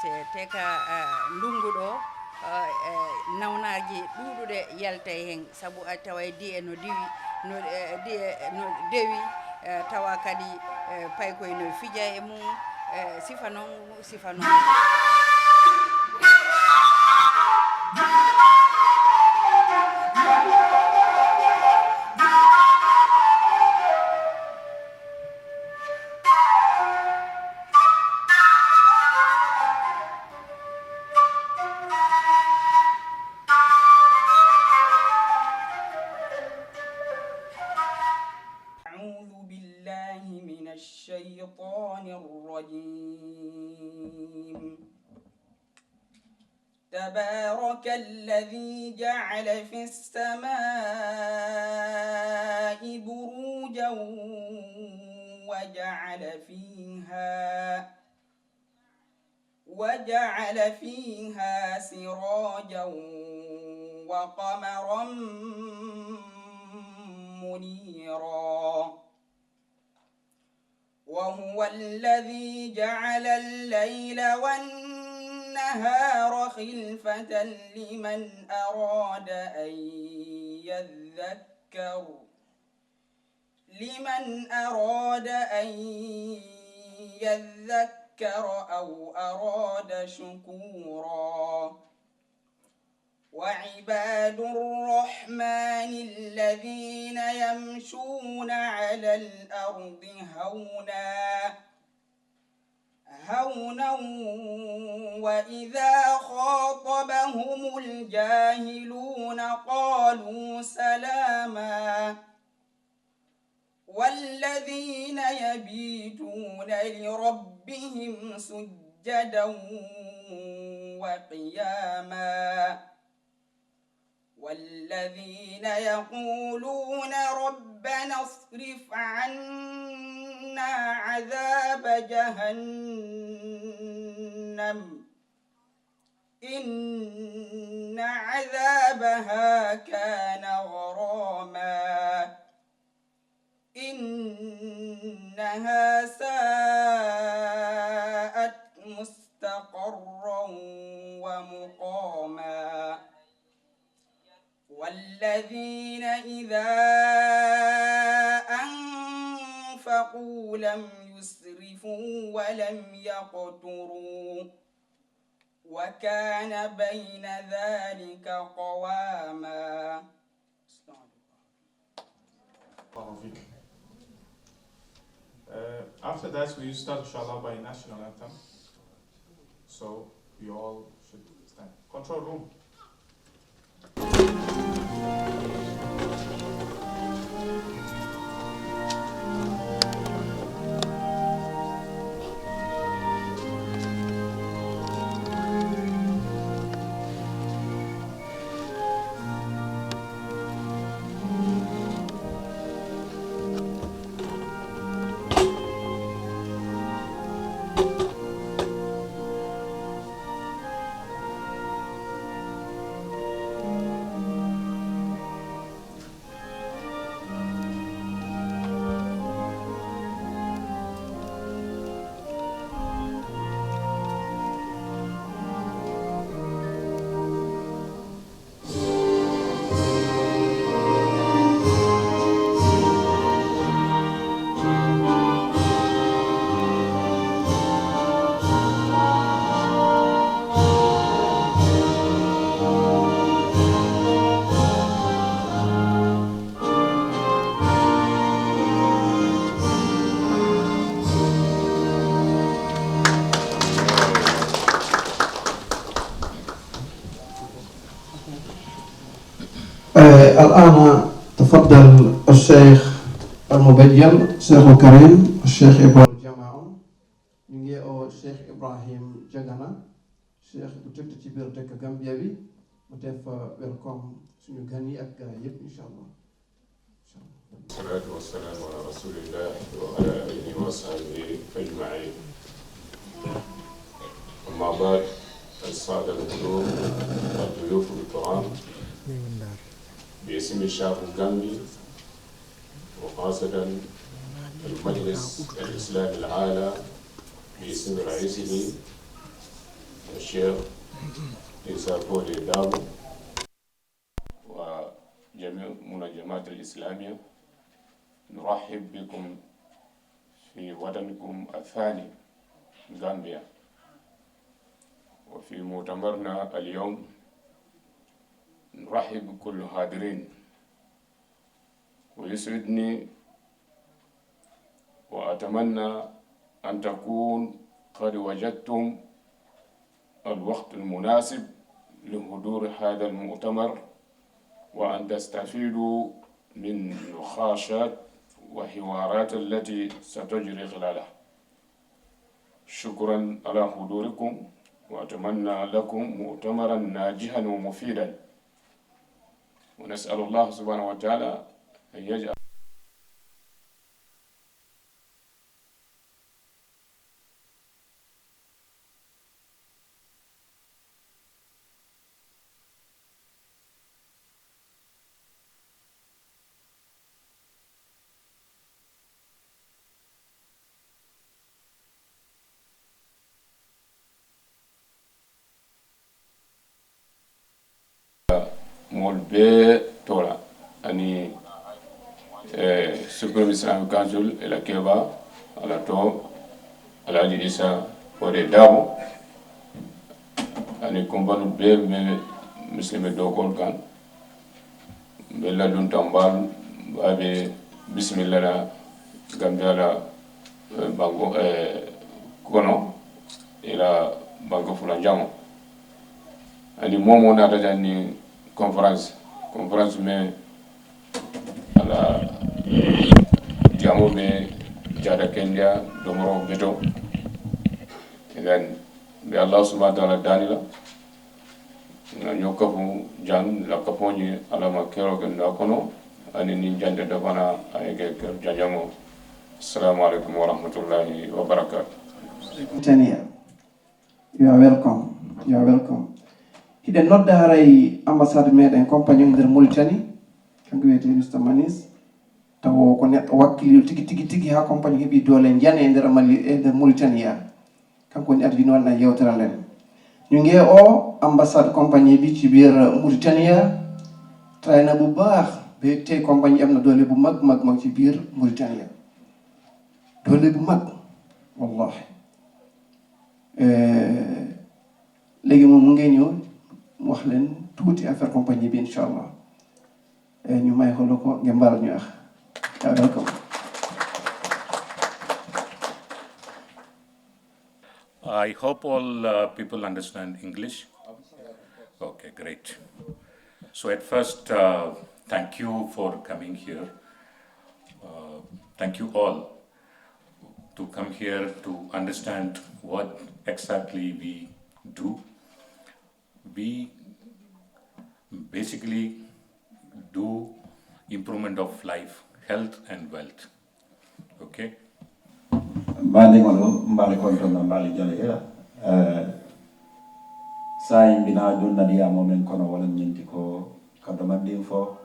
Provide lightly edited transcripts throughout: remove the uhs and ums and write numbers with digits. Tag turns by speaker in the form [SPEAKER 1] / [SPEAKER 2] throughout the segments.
[SPEAKER 1] te ka ndungu ɗo nawnaji ɗuɗuɗe yalta hen sabu a tawa di'e no diwi no dewi tawa kadi paykoye no fija e mum sifa noon
[SPEAKER 2] الشيطان الرجيم تبارك الذي جعل في السماء بروجا وجعل فيها سراجا وقمرا منيرا وهو الذي جعل الليل والنهار خلفة لمن أراد أن يذكر أو أراد شكورا وعباد الرحمن الذين يمشون على الأرض هونا وإذا خاطبهم الجاهلون قالوا سلاما والذين يبيتون لربهم سجدا وقياما والذين يقولون ربنا اصرف عنا عذاب جهنم إن عذابها كان غراما إنها ساءت مستقرا ومقاما والذين إذا أنفقوا لم يسرفوا ولم يقتروا وكان بين ذلك قواما.
[SPEAKER 3] After that, we start inshallah by national anthem. So you all should stand. Control room.
[SPEAKER 4] الآن تفضل الشيخ المبجل الشيخ الكريم الشيخ إبراهيم الجماعة نيجي أو الشيخ إبراهيم جانا الشيخ بتكتب تبير دك غامبيا متف ويلكم سنو غني أك يب إن شاء الله.
[SPEAKER 5] الصلاة والسلام على رسول الله وعلى آله وصحبه أجمعين. أما بعد السادة الحضور والضيوف الكرام باسم الشعب الغامبي وخاصة المجلس الإسلامي العالي باسم رئيسه الشيخ عيسى بودي دابو وجميع منظمات الإسلامية، نرحب بكم في وطنكم الثاني غامبيا. وفي مؤتمرنا اليوم نرحب بكل الحاضرين، ويسعدني وأتمنى أن تكون قد وجدتم الوقت المناسب لحضور هذا المؤتمر، وأن تستفيدوا من نقاشات وحوارات التي ستجري خلالها. شكرا على حضوركم، وأتمنى لكم مؤتمرا ناجحا ومفيدا، ونسأل الله سبحانه وتعالى أن يجعل mol be tola ani Supreme Islamic Council ila keba ala to Alhaji Isa Bode Dabo ani kumbanu be me muslime dokol kan be la dun tambal babe bismillah la Gambia la bango kono ila bango fulanjamo ani momo na dajani conférence mais ala jamo be jada kenya domoro beto then be Allah subhanahu wa ta'ala danila na nyokafu jan la kaponi ala makero ganda kono ani ni jande dafana ayge ker janjamo. Assalamu alaikum wa rahmatullahi wa barakatuh.
[SPEAKER 4] Tanzania. You are welcome. You are welcome. Hiɗen nodda haray ambassade meɗen compagnie nder Mauritanie kanko wiyete Mr Manis, taw ko neɗɗo wakkilio tigi ha compagnie heeɓi doole jane e nder Mali e nder Mauritania, kanko woni ardino wanna yewtere nden. ñu ngi o ambassade compagnie bi ci biir Mauritania tray na bu baax ba tey compagnie am na doole bu mag ci biir Mauritania, doole bu mag wallahi. léegi moom mu ngeen ñëw mu wax leen tuuti affaire compagnie bi incha allah ñu may ko ko ngeen baal ñu wax. Welcome.
[SPEAKER 6] I hope all people understand English. Okay, great. So at first, thank you for coming here. Thank you all to come here to understand what exactly we do. We basically do improvement of life, health and wealth. Okay?
[SPEAKER 7] Mbali ngolo mbali konto na mbali jale hela sai bina dunna dia momen kono wala nyinti ko kado mandi fo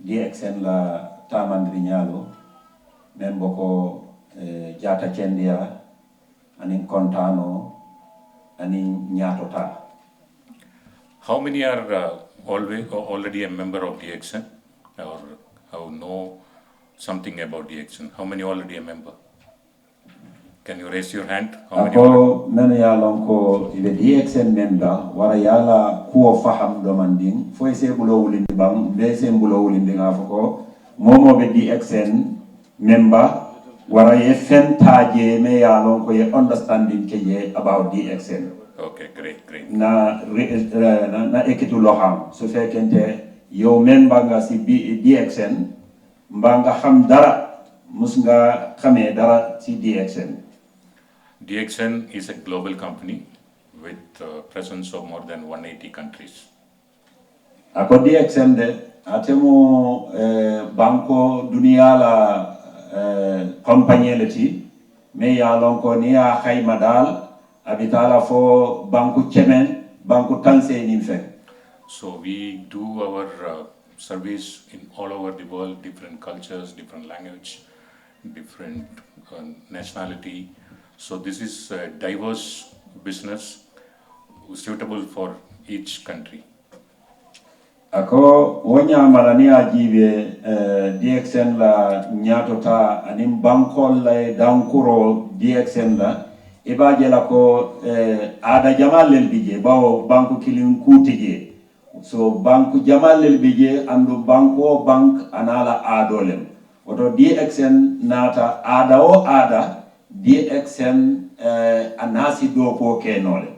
[SPEAKER 7] DXN la tamandri nyalo men boko jata cendia anin kontano anin nyatota.
[SPEAKER 6] How many are already a member of DXN or how know something about DXN? How many already a member? Can you raise your hand? How many
[SPEAKER 7] ako men ya lon ko ibe DXN member wara yala kuo faham do manding fo se bulo wulindi bam be se bulo wulindi ngafako momo be DXN member wara ye fentaje me ya lon ko ye understanding ke ye about DXN.
[SPEAKER 6] Okay, great.
[SPEAKER 7] Na ekitu loham so fekente yo member nga si DXN mbanga xam dara musnga xame dara ci DXN.
[SPEAKER 6] DXN is a global company with presence of more than 180 countries.
[SPEAKER 7] Ako DXN de atemo banko dunia la compagnie leti me ya lonko ni ya khayma dal abitala fo banku chemen banku tanse ni fe.
[SPEAKER 6] So we do our service in all over the world, different cultures, different language, different nationality. So this is a diverse business suitable for each country.
[SPEAKER 7] Ako wonya malani ajibe DXN la nyatota anim bankol la dankuro DXN la ibaje la ko ada jamal lel bije bawo banku kilin kutije so banku jamal lel bije andu banko bank anala adolem oto DXN nata ada o ada DXN anasi do ko kenole.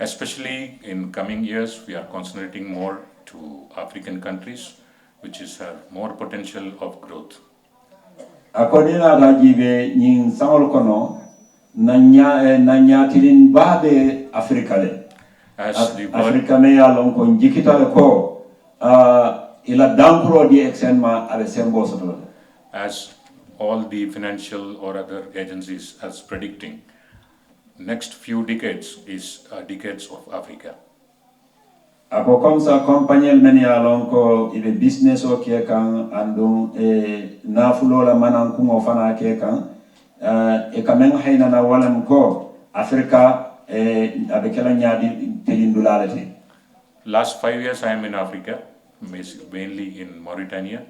[SPEAKER 6] Especially in coming years, we are concentrating more to African countries, which is more potential of growth.
[SPEAKER 7] Akonina rajibe nyin samol kono nanya tilin babe Africa le.
[SPEAKER 6] As the
[SPEAKER 7] Africa me alon ko jikita le ko ila dankuro DXN ma ale sembo soto.
[SPEAKER 6] As all the financial or other agencies are predicting, next few decades is decades of Africa.
[SPEAKER 7] Ako comme ça compagnie meni alon ko ibe business o ke kan andum nafulo la manan ko fana ke kan kamen hayna na walam ko Africa abe kala nyaadi telindulaalati.
[SPEAKER 6] Last 5 years I am in Africa, mainly in Mauritania.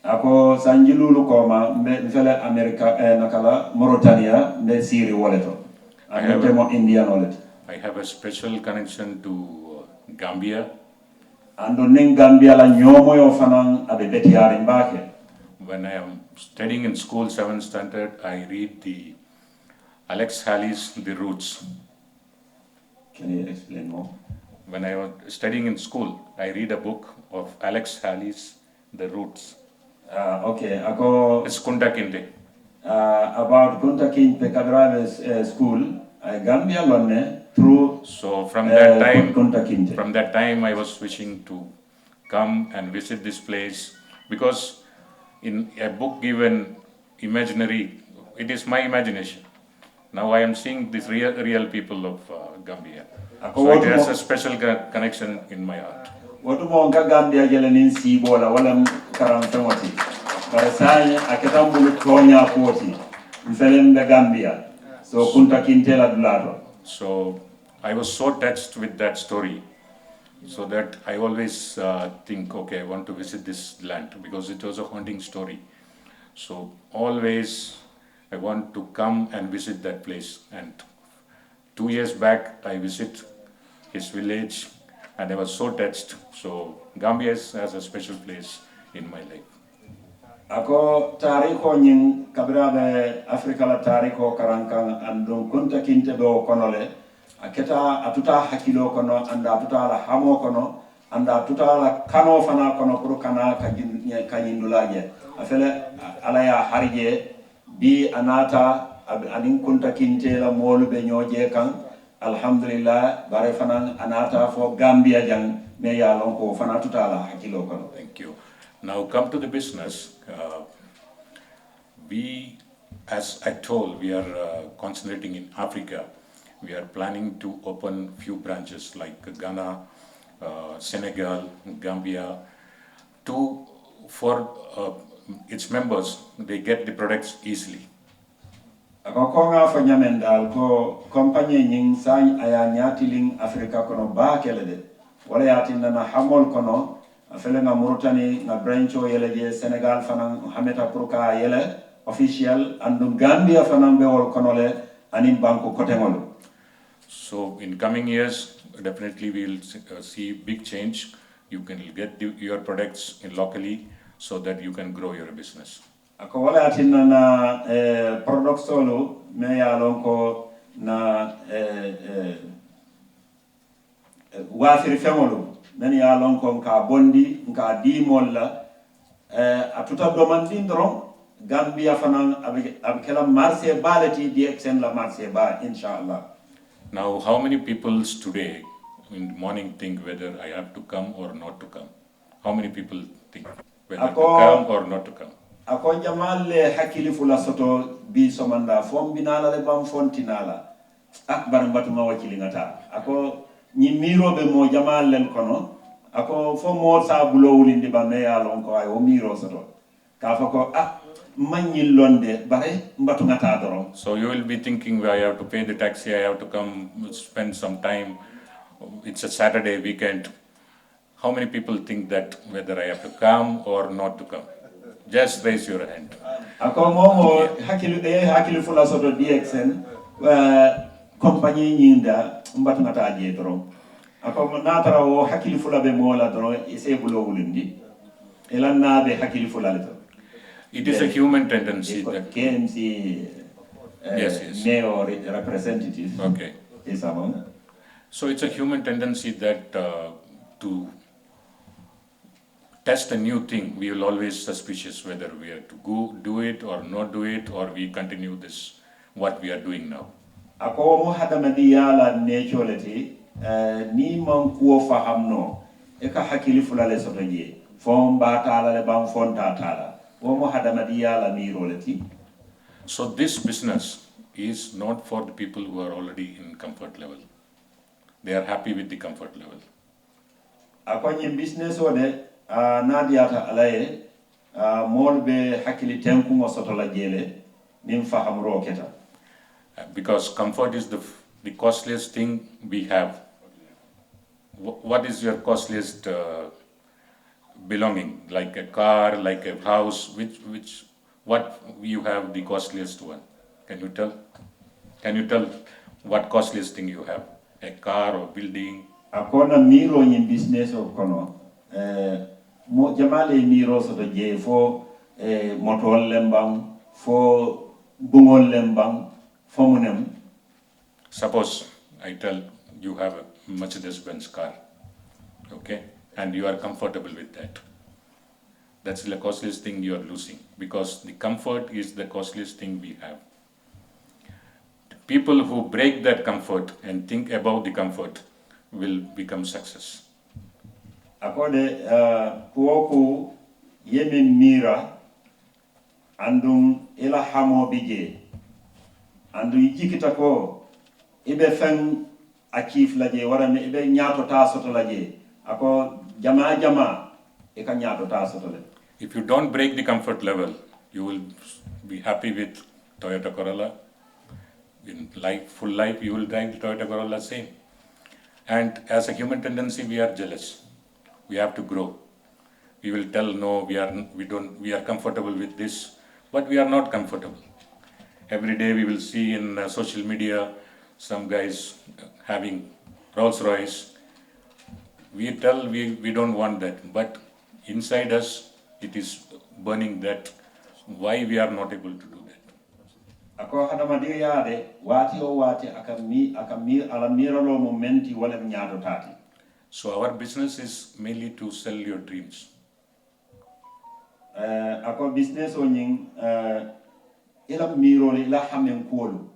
[SPEAKER 7] Ako sanjilulu ko ma mfele America nakala Mauritania mbe siri woleto. I
[SPEAKER 6] have a special connection to Gambia.
[SPEAKER 7] Ando ning Gambia la nyomo yo fanan abe betiare mbake.
[SPEAKER 6] When I am studying in school 7th standard, I read the Alex Haley's The Roots.
[SPEAKER 7] Can you explain more?
[SPEAKER 6] When I was studying in school, I read a book of Alex Haley's The Roots.
[SPEAKER 7] Okay, ako
[SPEAKER 6] it's Kunta Kinte.
[SPEAKER 7] About Kunta Kinte Kadrave's school, Gambia lonne through.
[SPEAKER 6] So from that time, I was wishing to come and visit this place because in a book given imaginary, it is my imagination. Now I am seeing these real people of Gambia. So it has a special connection in my heart.
[SPEAKER 7] Watu monga Gambia jelenin sibola wala karamfemoti. Barasanya aketambulu konya poti. Mfelem de Gambia. So Kunta Kinte la dulato.
[SPEAKER 6] So I was so touched with that story, so that I always think, okay, I want to visit this land because it was a haunting story. So always I want to come and visit that place. And 2 years back, I visit his village, and I was so touched. So Gambia has a special place in my life.
[SPEAKER 7] Ako tariko nyin kabirabe Afrika la tariko karankan andun Kunta Kinte do konole aketa atuta hakilo kono anda atuta la hamo kono anda atuta la kano fana kono pour kana kanyindulaje afele alaya harije bi anata anin Kunta Kinte la molu be nyoje kan alhamdulillah bare fana anata fo Gambia jang me ya lon ko fana atuta la hakilo kono.
[SPEAKER 6] Thank you. Now come to the business. We, as I told, we are concentrating in Africa. We are planning to open few branches like Ghana, Senegal, Gambia, for its members, they get the products easily.
[SPEAKER 7] Ako nga fa nyamendal ko compagnie nying sañ aya nyatiling Africa kono ba kelede wala yatinna na hamol kono afele nga Mauritanie nga brancho yele je Senegal fanan hameta pour ka yele official andu Gambia fanan be wol kono le anin banko kotengol.
[SPEAKER 6] So in coming years definitely we will see big change. You can get your products in locally so that you can grow your business.
[SPEAKER 7] Ako wala yatinna na product solo me ya lonko na wafiri femolu nani ya lonko nka bondi nka dimol la atuta domandin dron Gambia fanan abikela marse balati DXN la marse ba inshallah.
[SPEAKER 6] Now how many people today in the morning think whether I have to come or not to come? How many people think whether to come or not to come?
[SPEAKER 7] Ako jamal le hakili fula soto bi somanda fom binala le bam fontinala akbar mbatuma wakili ngata ako ni miro be mo jamal len kono ako fo mo sa bulo wulindi ba me ya lon ko ay o miro soto ka fa ko mañil londe bare mbatu ngata doron.
[SPEAKER 6] So you will be thinking, I have to pay the taxi, I have to come spend some time. It's a Saturday weekend. How many people think that whether I have to come or not to come? Just raise your hand.
[SPEAKER 7] Ako momo hakilu fula soto DXN compagnie nyinda mbatu ngata aje doron. Ako natara o hakilu fula be mola doron ise bulo wulindi. Elan na be hakilu fula leto.
[SPEAKER 6] It is a human tendency that
[SPEAKER 7] KMC
[SPEAKER 6] yes.
[SPEAKER 7] mayor representative.
[SPEAKER 6] Okay.
[SPEAKER 7] Is among.
[SPEAKER 6] So it's a human tendency that to test a new thing, we will always suspicious whether we are to go do it or not do it, or we continue this what we are doing now.
[SPEAKER 7] Ako mo hadamadiya la naturality ni man kuo fahamno e ka hakili fulale soto je fon ba tala le ban fon ta tala.
[SPEAKER 6] So this business is not for the people who are already in comfort level. They are happy with the comfort level.
[SPEAKER 7] Akonyi business ode nadiata alaye molbe hakili tenku ngosoto la jele nim faham roketa.
[SPEAKER 6] Because comfort is the costliest thing we have. What is your costliest belonging, like a car, like a house, what you have the costliest one? Can you tell? Can you tell what costliest thing you have? A car or building?
[SPEAKER 7] Akona miro in business of kono. Mo jamale miro so to je fo motol lembang, fo bungol lembang, fo munem.
[SPEAKER 6] Suppose I tell you have a Mercedes-Benz car, okay? And you are comfortable with that. That's the costliest thing you are losing, because the comfort is the costliest thing we have. People who break that comfort and think about the comfort will become success.
[SPEAKER 7] Akode kuoku yemin mira andum ila hamo bije andu yikita ko ibe fen akif laje warane ibe nyato ta soto laje ako jama eka nyato ta soto le.
[SPEAKER 6] If you don't break the comfort level, you will be happy with Toyota Corolla. In life, full life, you will drive the Toyota Corolla same. And as a human tendency, we are jealous. We have to grow. We will tell no, we are comfortable with this, but we are not comfortable. Every day we will see in social media some guys having Rolls Royce. We tell we don't want that, but inside us it is burning that why we are not able to do that.
[SPEAKER 7] Ako hadamadi yade wati o wati akami alamira lo momenti wala nyato tati.
[SPEAKER 6] So our business is mainly to sell your dreams.
[SPEAKER 7] Ako business o nying ila miro ila hamen kolu.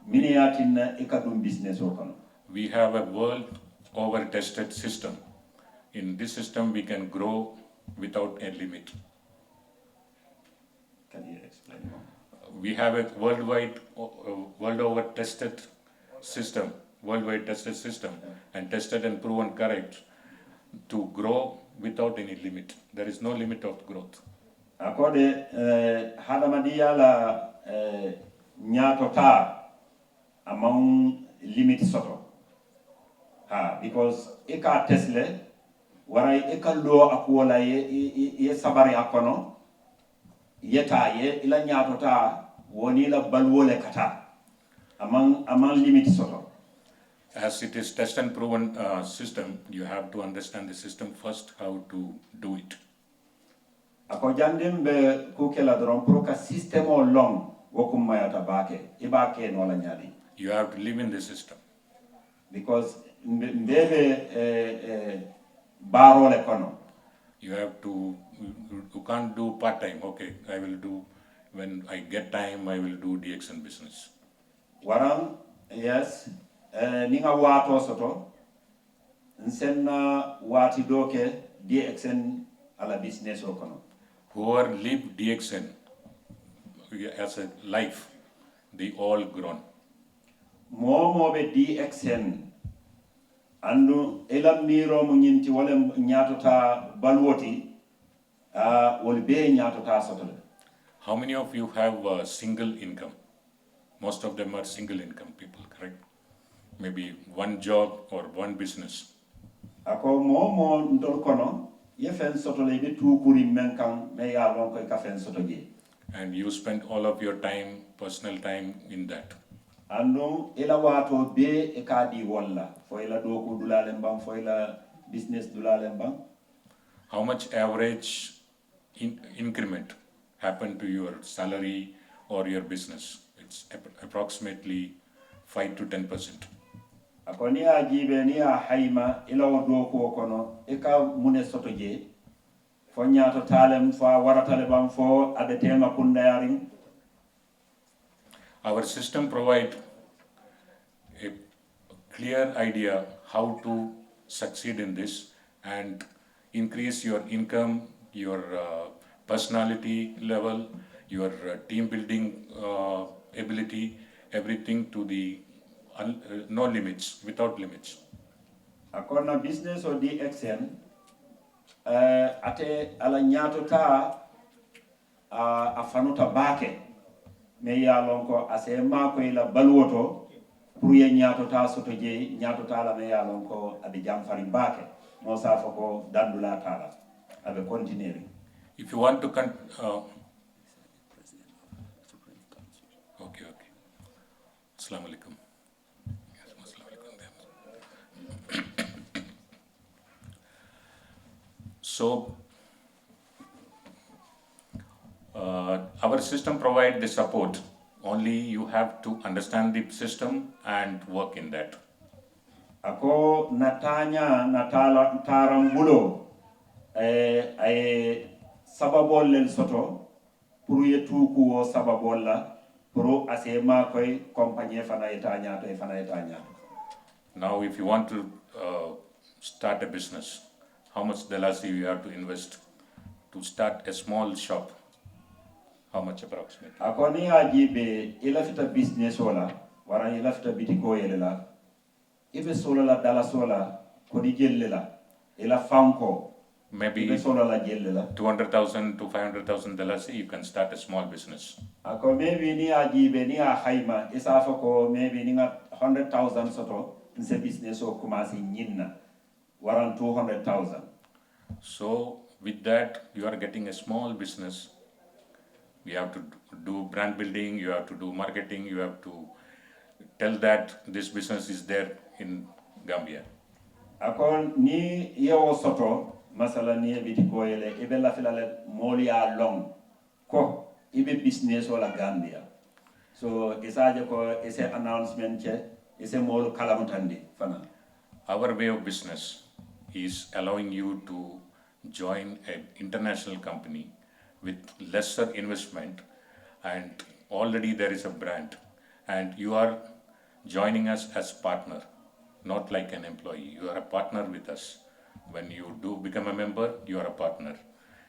[SPEAKER 7] Mini yatin ikadum business o kono.
[SPEAKER 6] We have a world over tested system. In this system we can grow without a limit.
[SPEAKER 7] Can you explain more?
[SPEAKER 6] We have a world over tested system, and tested and proven correct to grow without any limit. There is no limit of growth.
[SPEAKER 7] Akode hadamadiya la nyato ta among limit soto. Because eka tesle waray eka lo akola ye sabari akono yeta ye ila nyato ta woni la balwole kata among limit soto.
[SPEAKER 6] As it is test and proven system, you have to understand the system first, how to do it.
[SPEAKER 7] Ako jandim be kukela dron proka system o long wokum mayata bake ibake no la nyadi.
[SPEAKER 6] You have to live in the system.
[SPEAKER 7] Because mbebe baro le kono.
[SPEAKER 6] You have to, you can't do part-time. Okay, I will do, when I get time, I will do DXN business.
[SPEAKER 7] Waram, yes, ninga wato soto, nsenna wati doke DXN ala business okono.
[SPEAKER 6] Whoever live DXN as a life, they all grown.
[SPEAKER 7] Momo be DXN andu ela miro mo nyinti wala nyatota balwoti wol be nyatota sotole.
[SPEAKER 6] How many of you have single income? Most of them are single income people, correct? Maybe one job or one business.
[SPEAKER 7] Ako mo ndol kono ye fen soto le be tu kuri men kan me ya lon ko ka fen soto je.
[SPEAKER 6] And you spend all of your time, personal time in that.
[SPEAKER 7] Ando ila wato be e ka di walla fo ila do ko dulale mbam fo ila business dulale mbam.
[SPEAKER 6] How much average increment happened to your salary or your business? It's approximately 5 to 10%.
[SPEAKER 7] Ako ni a jibe ni a hayma ila o do ko kono e ka mune soto je fo nyaato talem fo waratale bam fo ade tema kunda yaring.
[SPEAKER 6] Our system provide a clear idea how to succeed in this and increase your income, your personality level, your team building ability, everything to the no limits, without limits.
[SPEAKER 7] Akona business o DXN ate ala nyaato ta a fanuta bake me ya lonko ase ma ko ila balwoto pour ye nyaato ta soto je nyaato ta la me ya lonko abi jam fari bake mo sa ko dandula tala abe continuer.
[SPEAKER 6] If you want to okay. Assalamu alaikum. So, our system provides the support. Only you have to understand the system and work in that.
[SPEAKER 7] Ako natanya natala tarambulo ay sababol len soto pour ye tuku o sababol la pour asema koy compagnie fana etanya to fana etanya.
[SPEAKER 6] Now, if you want to start a business, how much dollars you have to invest to start a small shop? How much approximately?
[SPEAKER 7] Akoni ajibe ila fita business wala wara ila fita bitiko yelela ibe solo la dala sola ko di jellela ila fanko
[SPEAKER 6] Maybe
[SPEAKER 7] ibe solo la jellela
[SPEAKER 6] $200,000 to $500,000, you can start a small business.
[SPEAKER 7] ako maybe ni ajibe ni a hayma isafa ko maybe ni 100,000 soto nse business o commence nyinna waran 200,000.
[SPEAKER 6] So with that, you are getting a small business. You have to do brand building, you have to do marketing, you have to tell that this business is there in Gambia.
[SPEAKER 7] Ako ni yewo soto masala ni biti ko yele ibe la filale molia long ko ibe business wala Gambia. So isaje ko ise announcement che ise mol kalamutandi fana.
[SPEAKER 6] Our way of business is allowing you to join an international company with lesser investment, and already there is a brand, and you are joining us as partner, not like an employee. You are a partner with us. When you do become a member, you are a partner.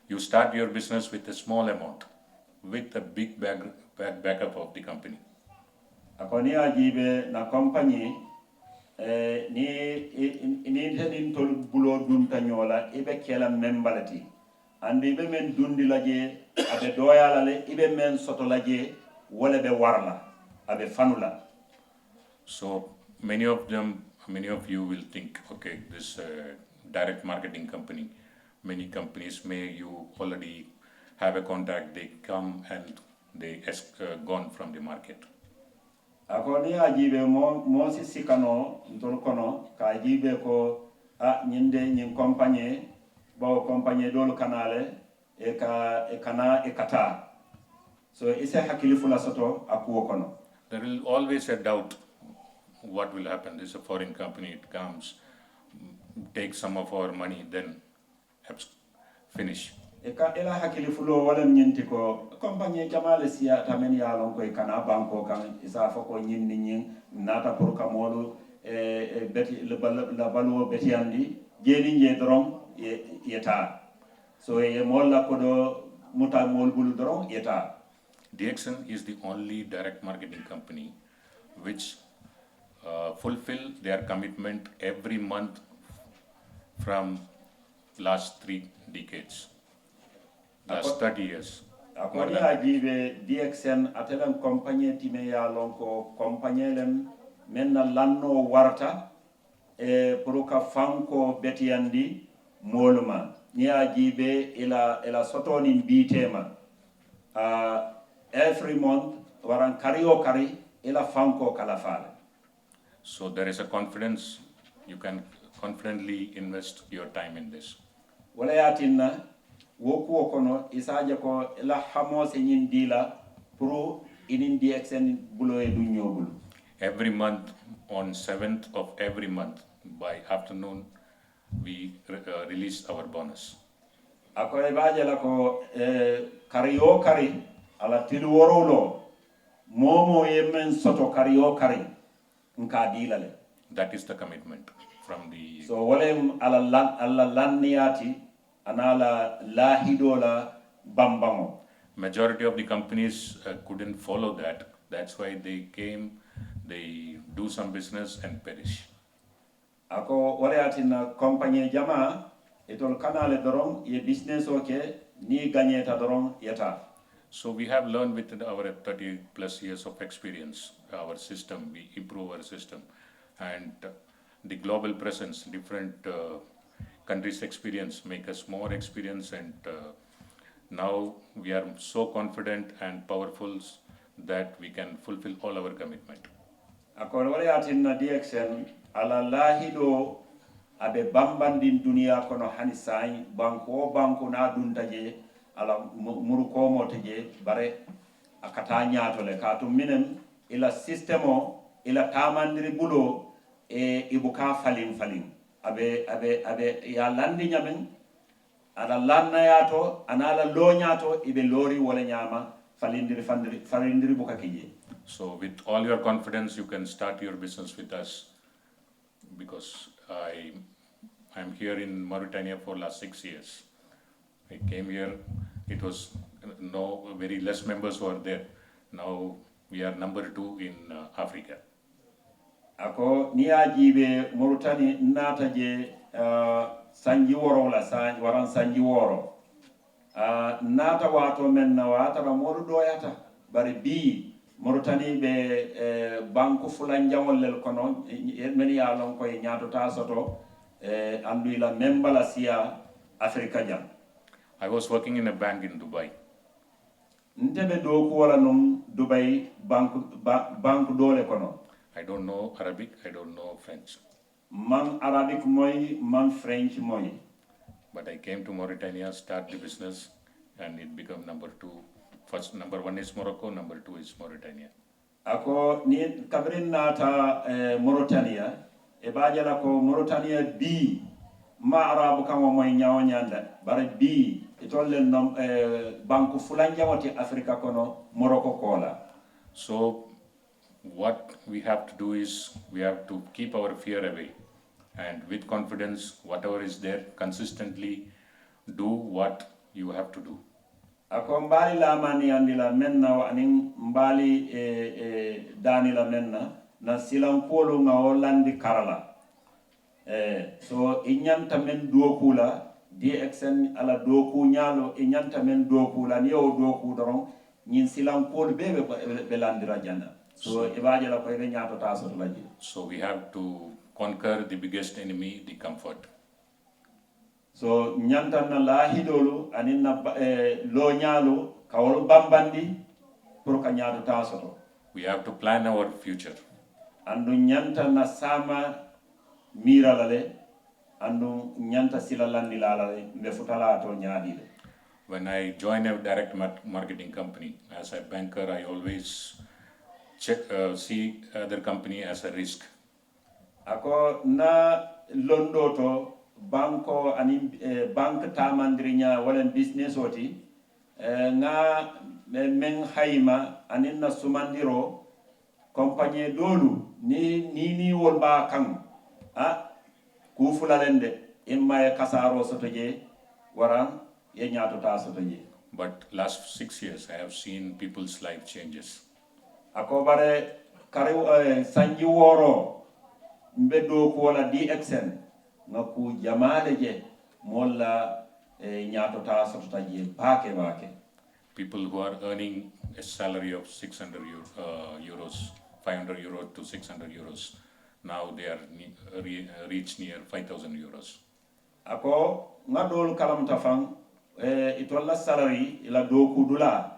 [SPEAKER 6] You start your business with a small amount, with a big backup of the company.
[SPEAKER 7] Akoni ajibe na company ni tedin tol bulo dun tanyola ibe kela membalati andi be men dundi laje abe doyala le ibe men soto laje wala be warla abe fanula.
[SPEAKER 6] So many of you will think, okay, this direct marketing company, many companies you already have a contact, they come and they gone from the market.
[SPEAKER 7] Akoni ajibe mo si sikano ntol kono ka ajibe ko nyinde nyin compagnie bawo compagnie dolu kanale e kata so ise hakili fula soto akuwo kono.
[SPEAKER 6] There will always a doubt what will happen. This is a foreign company, it comes, takes some of our money, then finish.
[SPEAKER 7] Eka ela hakili fulo wala nyinti ko compagnie jamale siya tamen ya lon ko kana banko kan isa foko nyinni nata pour kamolu beti la baluo beti andi jeni nje dron yeta so e molla ko do muta mol bulu dron yeta.
[SPEAKER 6] DXN is the only direct marketing company which fulfill their commitment every month from last 3 decades. Last 30 years.
[SPEAKER 7] akoni ajibe DXN atelem compagnie time ya lonko compagnie lem menna lanno warta pour ka fanko betiyandi moluma ni ajibe ila sotoni bitema every month waran kariyo kari ila fanko kala fala.
[SPEAKER 6] So there is a confidence, you can confidently invest your time in this.
[SPEAKER 7] Wala yatinna woku okono isaje ko ila hamo se nyindila pro inin DXN bulo e dunyobul.
[SPEAKER 6] Every month, on 7th of every month, by afternoon, we release our bonus.
[SPEAKER 7] Ako e baje la ko kariyo kari ala tilu worolo momo yemen soto kariyo kari nka dilale.
[SPEAKER 6] That is the commitment from the...
[SPEAKER 7] So walem ala lanniyati anala lahidola bambamo.
[SPEAKER 6] Majority of the companies couldn't follow that. That's why they came, they do some business and perish.
[SPEAKER 7] Ako waleatina compagnie jama etol kanale doron ye business oke ni gagneta doron yeta.
[SPEAKER 6] So we have learned with our 30 plus years of experience, our system, we improve our system. And the global presence, different countries' experience make us more experienced, and now we are so confident and powerful that we can fulfill all our commitment.
[SPEAKER 7] Ako waleatina DXN ala lahido abe bambandin dunia kono hanisai banko na duntaje ala muruko moteje bare akata nyaato le kaatu minen ila systemo ila tamandiri bulo e ibuka falin abe ya landi nyamen ala lanna yato anala lo nyaato ibe lori wala nyama falindiri buka kije.
[SPEAKER 6] So with all your confidence, you can start your business with us, because I'm here in Mauritania for last 6 years. I came here, it was very less members were there. Now we are number 2 in Africa.
[SPEAKER 7] Ako ni ajibe Mauritania nata je sanji woro la waran sanji woro nata wato men na wata ba modu doyata bari bi Mauritania be banku fulanjamol lel kono men ya lon koy nyaato ta soto anduila membala sia Africa jam.
[SPEAKER 6] I was working in a bank in Dubai.
[SPEAKER 7] Ntebe do ko wala non Dubai bank dole kono.
[SPEAKER 6] I don't know Arabic, I don't know French.
[SPEAKER 7] Man Arabic moy, man French moy.
[SPEAKER 6] But I came to Mauritania, start the business, and it became number 2. First, number 1 is Morocco, number 2 is Mauritania.
[SPEAKER 7] Ako ni kabrin nata Mauritania, e bajala ko Mauritania bi ma arabu kamo moy nyaaw nyanda bare bi itolle nom banku fulanja wati Africa kono Morocco kola.
[SPEAKER 6] So what we have to do is we have to keep our fear away, and with confidence, whatever is there, consistently do what you have to do.
[SPEAKER 7] Ako mbali la mani andila menna wa anin mbali dani la menna na silankolo nga Hollandi karala. So inyanta men dokula DXN ala doku nyalo inyanta men dokula ni o doku doron nyin silankolo bebe belandira jana. So ibaje la ko ebe nyaato taso laji.
[SPEAKER 6] So we have to conquer the biggest enemy, the comfort.
[SPEAKER 7] So nyanta na lahidolu anin na lo nyalo kawol bambandi pour ka nyaato taso.
[SPEAKER 6] We have to plan our future.
[SPEAKER 7] Andu nyanta na sama mira lale andu nyanta sila landi lale mbe futala to nyaadile.
[SPEAKER 6] When I join a direct marketing company as a banker, I always see other company as a risk.
[SPEAKER 7] Ako na londo to banko ani bank tamandrinya wala business oti nga men hayma anin na sumandiro compagnie dolu ni wol ba kan ku fulalende imma e kasaro sotoje waran ye nyaato ta sotoje.
[SPEAKER 6] But last 6 years I have seen people's life changes.
[SPEAKER 7] Ako bare kare sanji woro mbedo ko wala DXN ngaku jamale je molla nyaato ta sotoje baake
[SPEAKER 6] people who are earning a salary of 600 euros, 500 euros to 600 euros, now they are reach near 5,000 euros.
[SPEAKER 7] Ako ngadol kalam tafang itolla salary ila do kudula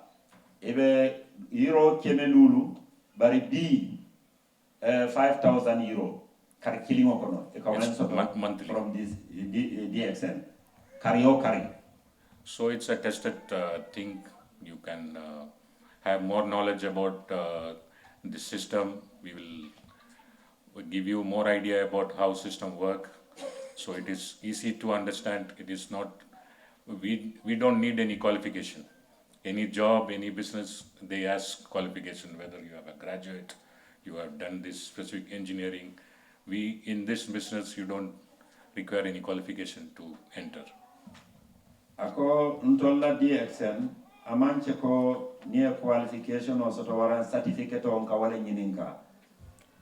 [SPEAKER 7] ebe euro kemelulu bari bi 5,000 euro kar kilimo kono e ko
[SPEAKER 6] monthly
[SPEAKER 7] from this DXN kari.
[SPEAKER 6] So it's a tested thing. You can have more knowledge about the system. We will give you more idea about how system work. So it is easy to understand. It is not, we don't need any qualification. Any job, any business, they ask qualification, whether you have a graduate, you have done this specific engineering. In this business, you don't require any qualification to enter.
[SPEAKER 7] Ako ntolla DXN amanche ko near qualification or soto waran certificate on kawale nyininka.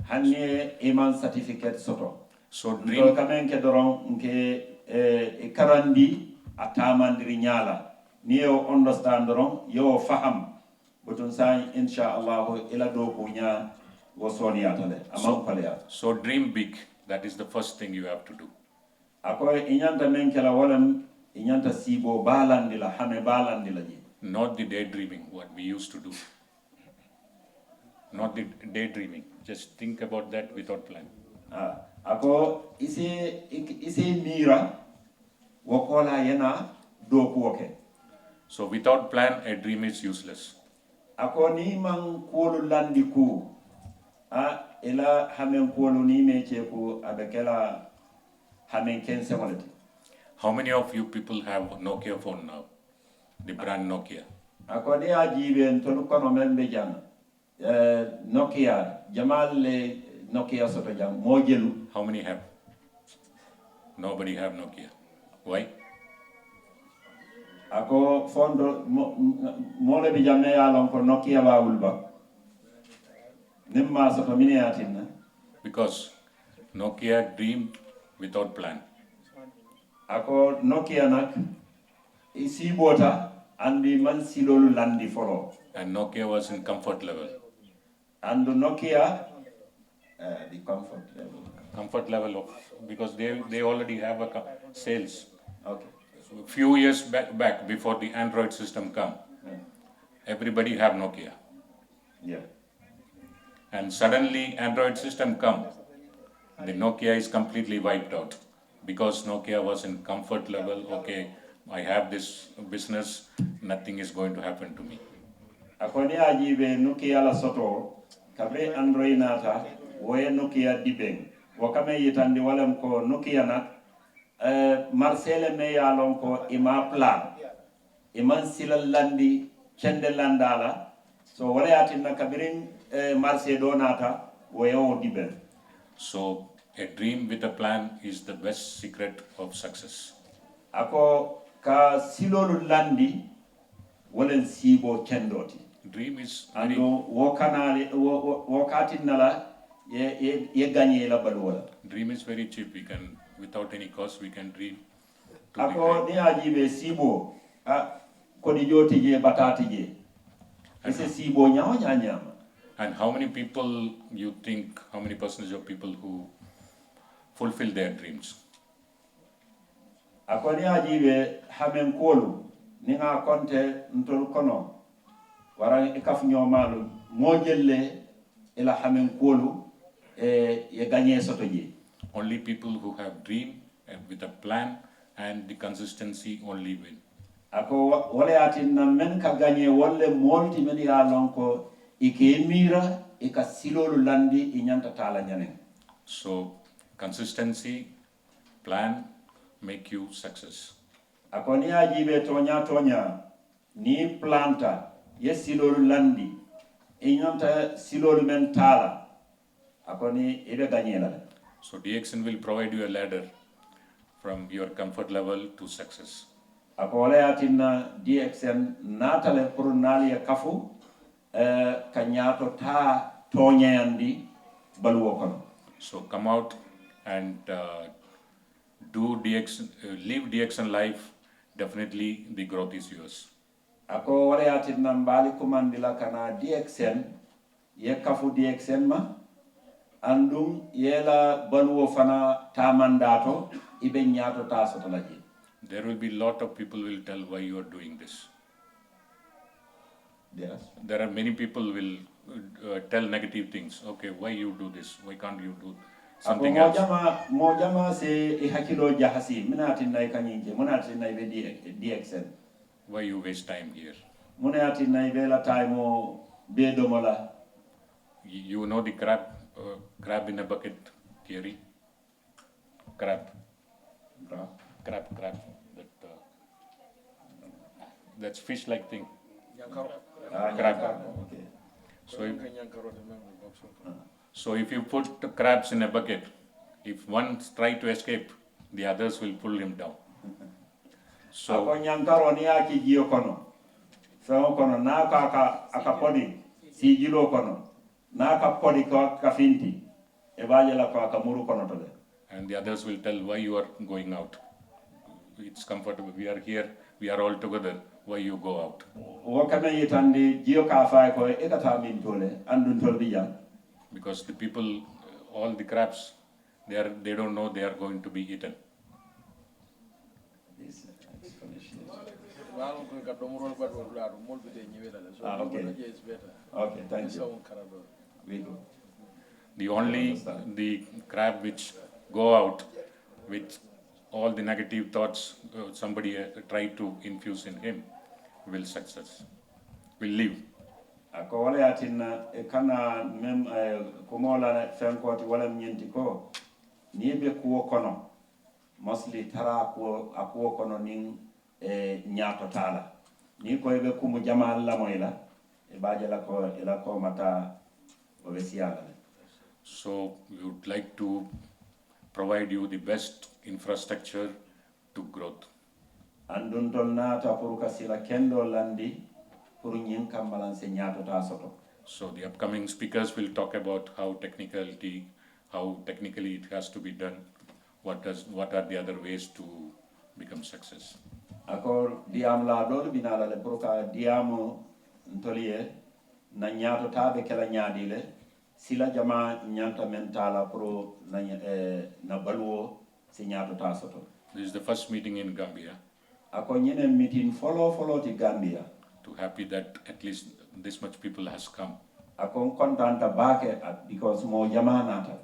[SPEAKER 7] Hanye iman certificate soto.
[SPEAKER 6] So dream
[SPEAKER 7] kamen ke doron nke karandi atamandiri nyala. Niyo understand doron yo faham. Butun sa inshallah ila do punya wosoni atale amam palea.
[SPEAKER 6] So dream big. That is the first thing you have to do.
[SPEAKER 7] Ako inyanta men kala walam inyanta sibo balandila hame balandila ji.
[SPEAKER 6] Not the daydreaming, what we used to do. Not the daydreaming. Just think about that without plan.
[SPEAKER 7] Ako isi mira wakola yena doku woke.
[SPEAKER 6] So without plan, a dream is useless.
[SPEAKER 7] Ako ni mang kolu landi ku ila hamen kolu ni meche ku abekela hamen kense waleti.
[SPEAKER 6] How many of you people have Nokia phone now? The brand Nokia.
[SPEAKER 7] Ako ni ajibe ntolu kono membe jang. Nokia, Jamal Nokia soto jang mojelu.
[SPEAKER 6] How many have? Nobody have Nokia. Why?
[SPEAKER 7] Ako fondo mole bi jamme ya lon ko Nokia ba wulba. Nimma soto mini atinna.
[SPEAKER 6] Because Nokia dreamed without plan.
[SPEAKER 7] Ako Nokia nak isi bota andi man silolu landi follow.
[SPEAKER 6] And Nokia was in comfort level.
[SPEAKER 7] And Nokia the comfort level.
[SPEAKER 6] Comfort level of, because they already have a sales.
[SPEAKER 7] Okay.
[SPEAKER 6] So few years back before the Android system come, everybody have Nokia.
[SPEAKER 7] Yeah.
[SPEAKER 6] And suddenly Android system come, the Nokia is completely wiped out. Because Nokia was in comfort level, okay, I have this business, nothing is going to happen to me.
[SPEAKER 7] Akoni ajibe Nokia la soto, kabre Android nata, woye Nokia dibeng. Wakame yitandi walem ko Nokia nak, Marcele me yalon ko ima plan. Iman sila landi, chende landala. So wale atinna kabirin Marcele donata, woye o dibeng.
[SPEAKER 6] So a dream with a plan is the best secret of success.
[SPEAKER 7] Ako ka silolu landi, walen sibo kendoti.
[SPEAKER 6] Dream is
[SPEAKER 7] Ando
[SPEAKER 6] very,
[SPEAKER 7] wokati nala ye ganye la balwala.
[SPEAKER 6] dream is very cheap. We can, without any cost, we can dream. To be
[SPEAKER 7] Ako
[SPEAKER 6] great.
[SPEAKER 7] ni ajibe sibo kodi joti je batati je. Ese sibo nyama.
[SPEAKER 6] And how many people you think, how many percentage of people who fulfill their dreams?
[SPEAKER 7] Ako ni ajibe hamen kolu ninga konte ntol kono warang ikaf nyomalu mojelle ila hamen kolu ye ganye soto je.
[SPEAKER 6] Only people who have dream and with a plan and the consistency only win.
[SPEAKER 7] Ako wale atinna men ka ganye wolle molti men ya lonko ike mira ika silolu landi inyanta tala nyaneng.
[SPEAKER 6] So consistency, plan, make you success.
[SPEAKER 7] Ako ni ajibe tonya ni planta ye silolu landi inyanta silolu men tala ako ni ibe ganye la.
[SPEAKER 6] So DXN will provide you a ladder from your comfort level to success.
[SPEAKER 7] Ako wale atinna DXN natale pour nali kafu kanyato ta tonyandi baluwo kono.
[SPEAKER 6] So come out and do DXN, live DXN life. Definitely the growth is yours.
[SPEAKER 7] ako wala yatin nan bali kumandila kana DXN ye kafu DXN ma andum yela balwo fana tamandato ibe nyato taso talaji.
[SPEAKER 6] There will be lot of people will tell why you are doing this.
[SPEAKER 7] Yes.
[SPEAKER 6] There are many people will tell negative things. Okay, why you do this? Why can't you do something else?
[SPEAKER 7] Mo jama se hakilo jahasi minati nay kanyinje munati nay be DXN.
[SPEAKER 6] Why you waste time here?
[SPEAKER 7] Munati nay be la time o be domola.
[SPEAKER 6] You know the crab in a bucket theory? Crab. That's fish-like thing. Crab.
[SPEAKER 7] Okay.
[SPEAKER 6] So if you put the crabs in a bucket, if one try to escape, the others will pull him down. So
[SPEAKER 7] ako nyankaro ni aki jiyo kono. So kono na aka podi si jilo kono. Na ka podi ka finti. E baje la ko aka muru kono tole.
[SPEAKER 6] and the others will tell why you are going out. It's comfortable. We are here. We are all together. Why you go out? Because the people, all the crabs, they don't know they are going to be eaten.
[SPEAKER 7] Okay, thank you.
[SPEAKER 6] The crab which go out with all the negative thoughts somebody tried to infuse in him will live.
[SPEAKER 7] Ako wala yatina kana mem kumola fenkoti wala mnyenti ko nibe kuwo kono mostly tara ko akuwo kono ning nyato tala ni ko ebe kumu jamal la moyla e bajala ko ila ko mata obesiala.
[SPEAKER 6] So we would like to provide you the best infrastructure to growth.
[SPEAKER 7] Andun tolnata pour kasila kendo landi pour nyin kambalance nyato ta soto.
[SPEAKER 6] So the upcoming speakers will talk about how technically it has to be done, what are the other ways to become success.
[SPEAKER 7] Ako diam la dol binala le pour ka diamo ntoliye na nyato ta be kala nyaadile sila jama nyanta mentala pro na balwo si nyato ta soto.
[SPEAKER 6] This is the first meeting in Gambia.
[SPEAKER 7] Ako nyene meeting follow ti Gambia.
[SPEAKER 6] To happy that at least this much people has come.
[SPEAKER 7] Ako kontanta bake because mo jama nata.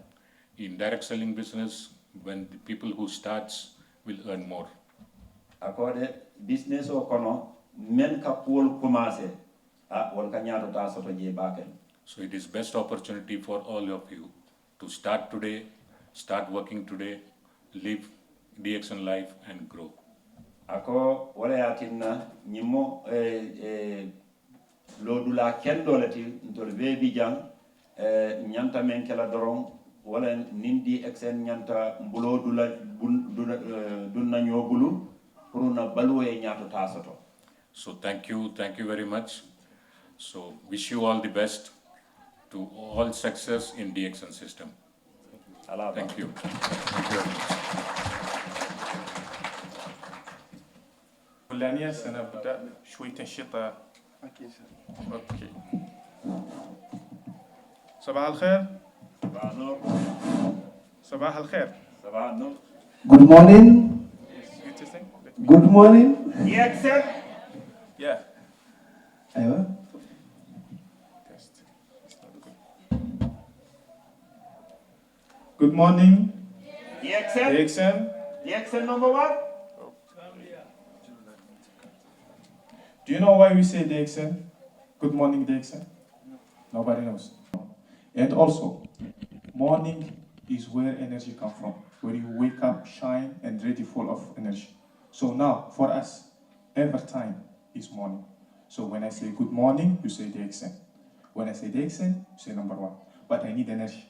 [SPEAKER 6] In direct selling business, when the people who starts will earn more.
[SPEAKER 7] Ako de business o kono men ka pool commencer wal ka nyato ta soto je bake.
[SPEAKER 6] So it is best opportunity for all of you to start today, start working today, live DXN life and grow.
[SPEAKER 7] Ako wala yatinna nyimo lodula kendo lati ntol bebi jang nyanta men kala doron wala nindi exen nyanta mbulo dula dunna nyobulu pour na balwe nyato tasoto.
[SPEAKER 6] So thank you very much. So wish you all the best to all success in DXN system. Thank you. Thank you very much.
[SPEAKER 3] فلانية سنبدأ شوي تنشيط. اوكي. صباح الخير.
[SPEAKER 7] صباح النور.
[SPEAKER 3] صباح الخير.
[SPEAKER 7] صباح النور.
[SPEAKER 4] Good morning. Good morning.
[SPEAKER 7] DXN.
[SPEAKER 3] Yeah.
[SPEAKER 4] أيوة.
[SPEAKER 3] Good morning.
[SPEAKER 7] DXN. DXN number 1.
[SPEAKER 3] Do you know why we say DXN? Good morning, DXN? Nobody knows. And also, morning is where energy comes from, where you wake up, shine, and ready full of energy. So now, for us, every time is morning. So when I say good morning, you say DXN. When I say DXN, you say number 1. But I need energy.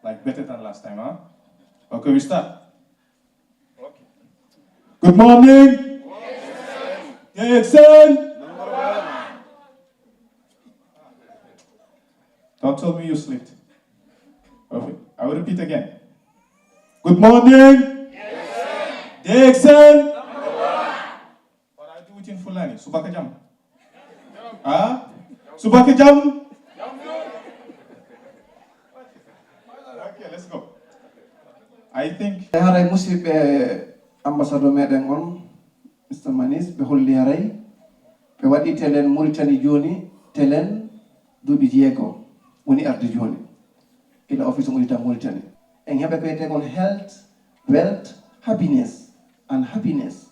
[SPEAKER 3] Like better than last time, huh? Okay, we start. Okay. Good morning! DXN! Don't tell me you slept. Perfect. I will repeat again. Good morning! DXN! But I do it in Fulani. Subaka jam. Subaka jam. Okay, let's go. I think
[SPEAKER 4] haray musidɓe ambassadeur meɗen on Mr Manis ɓe holli haray ɓe waɗi telen Mauritanie joni telen duuɓi 6 woni arde joni ila office Mauritanie en heɓe ko wiyete kon health wealth happiness and happiness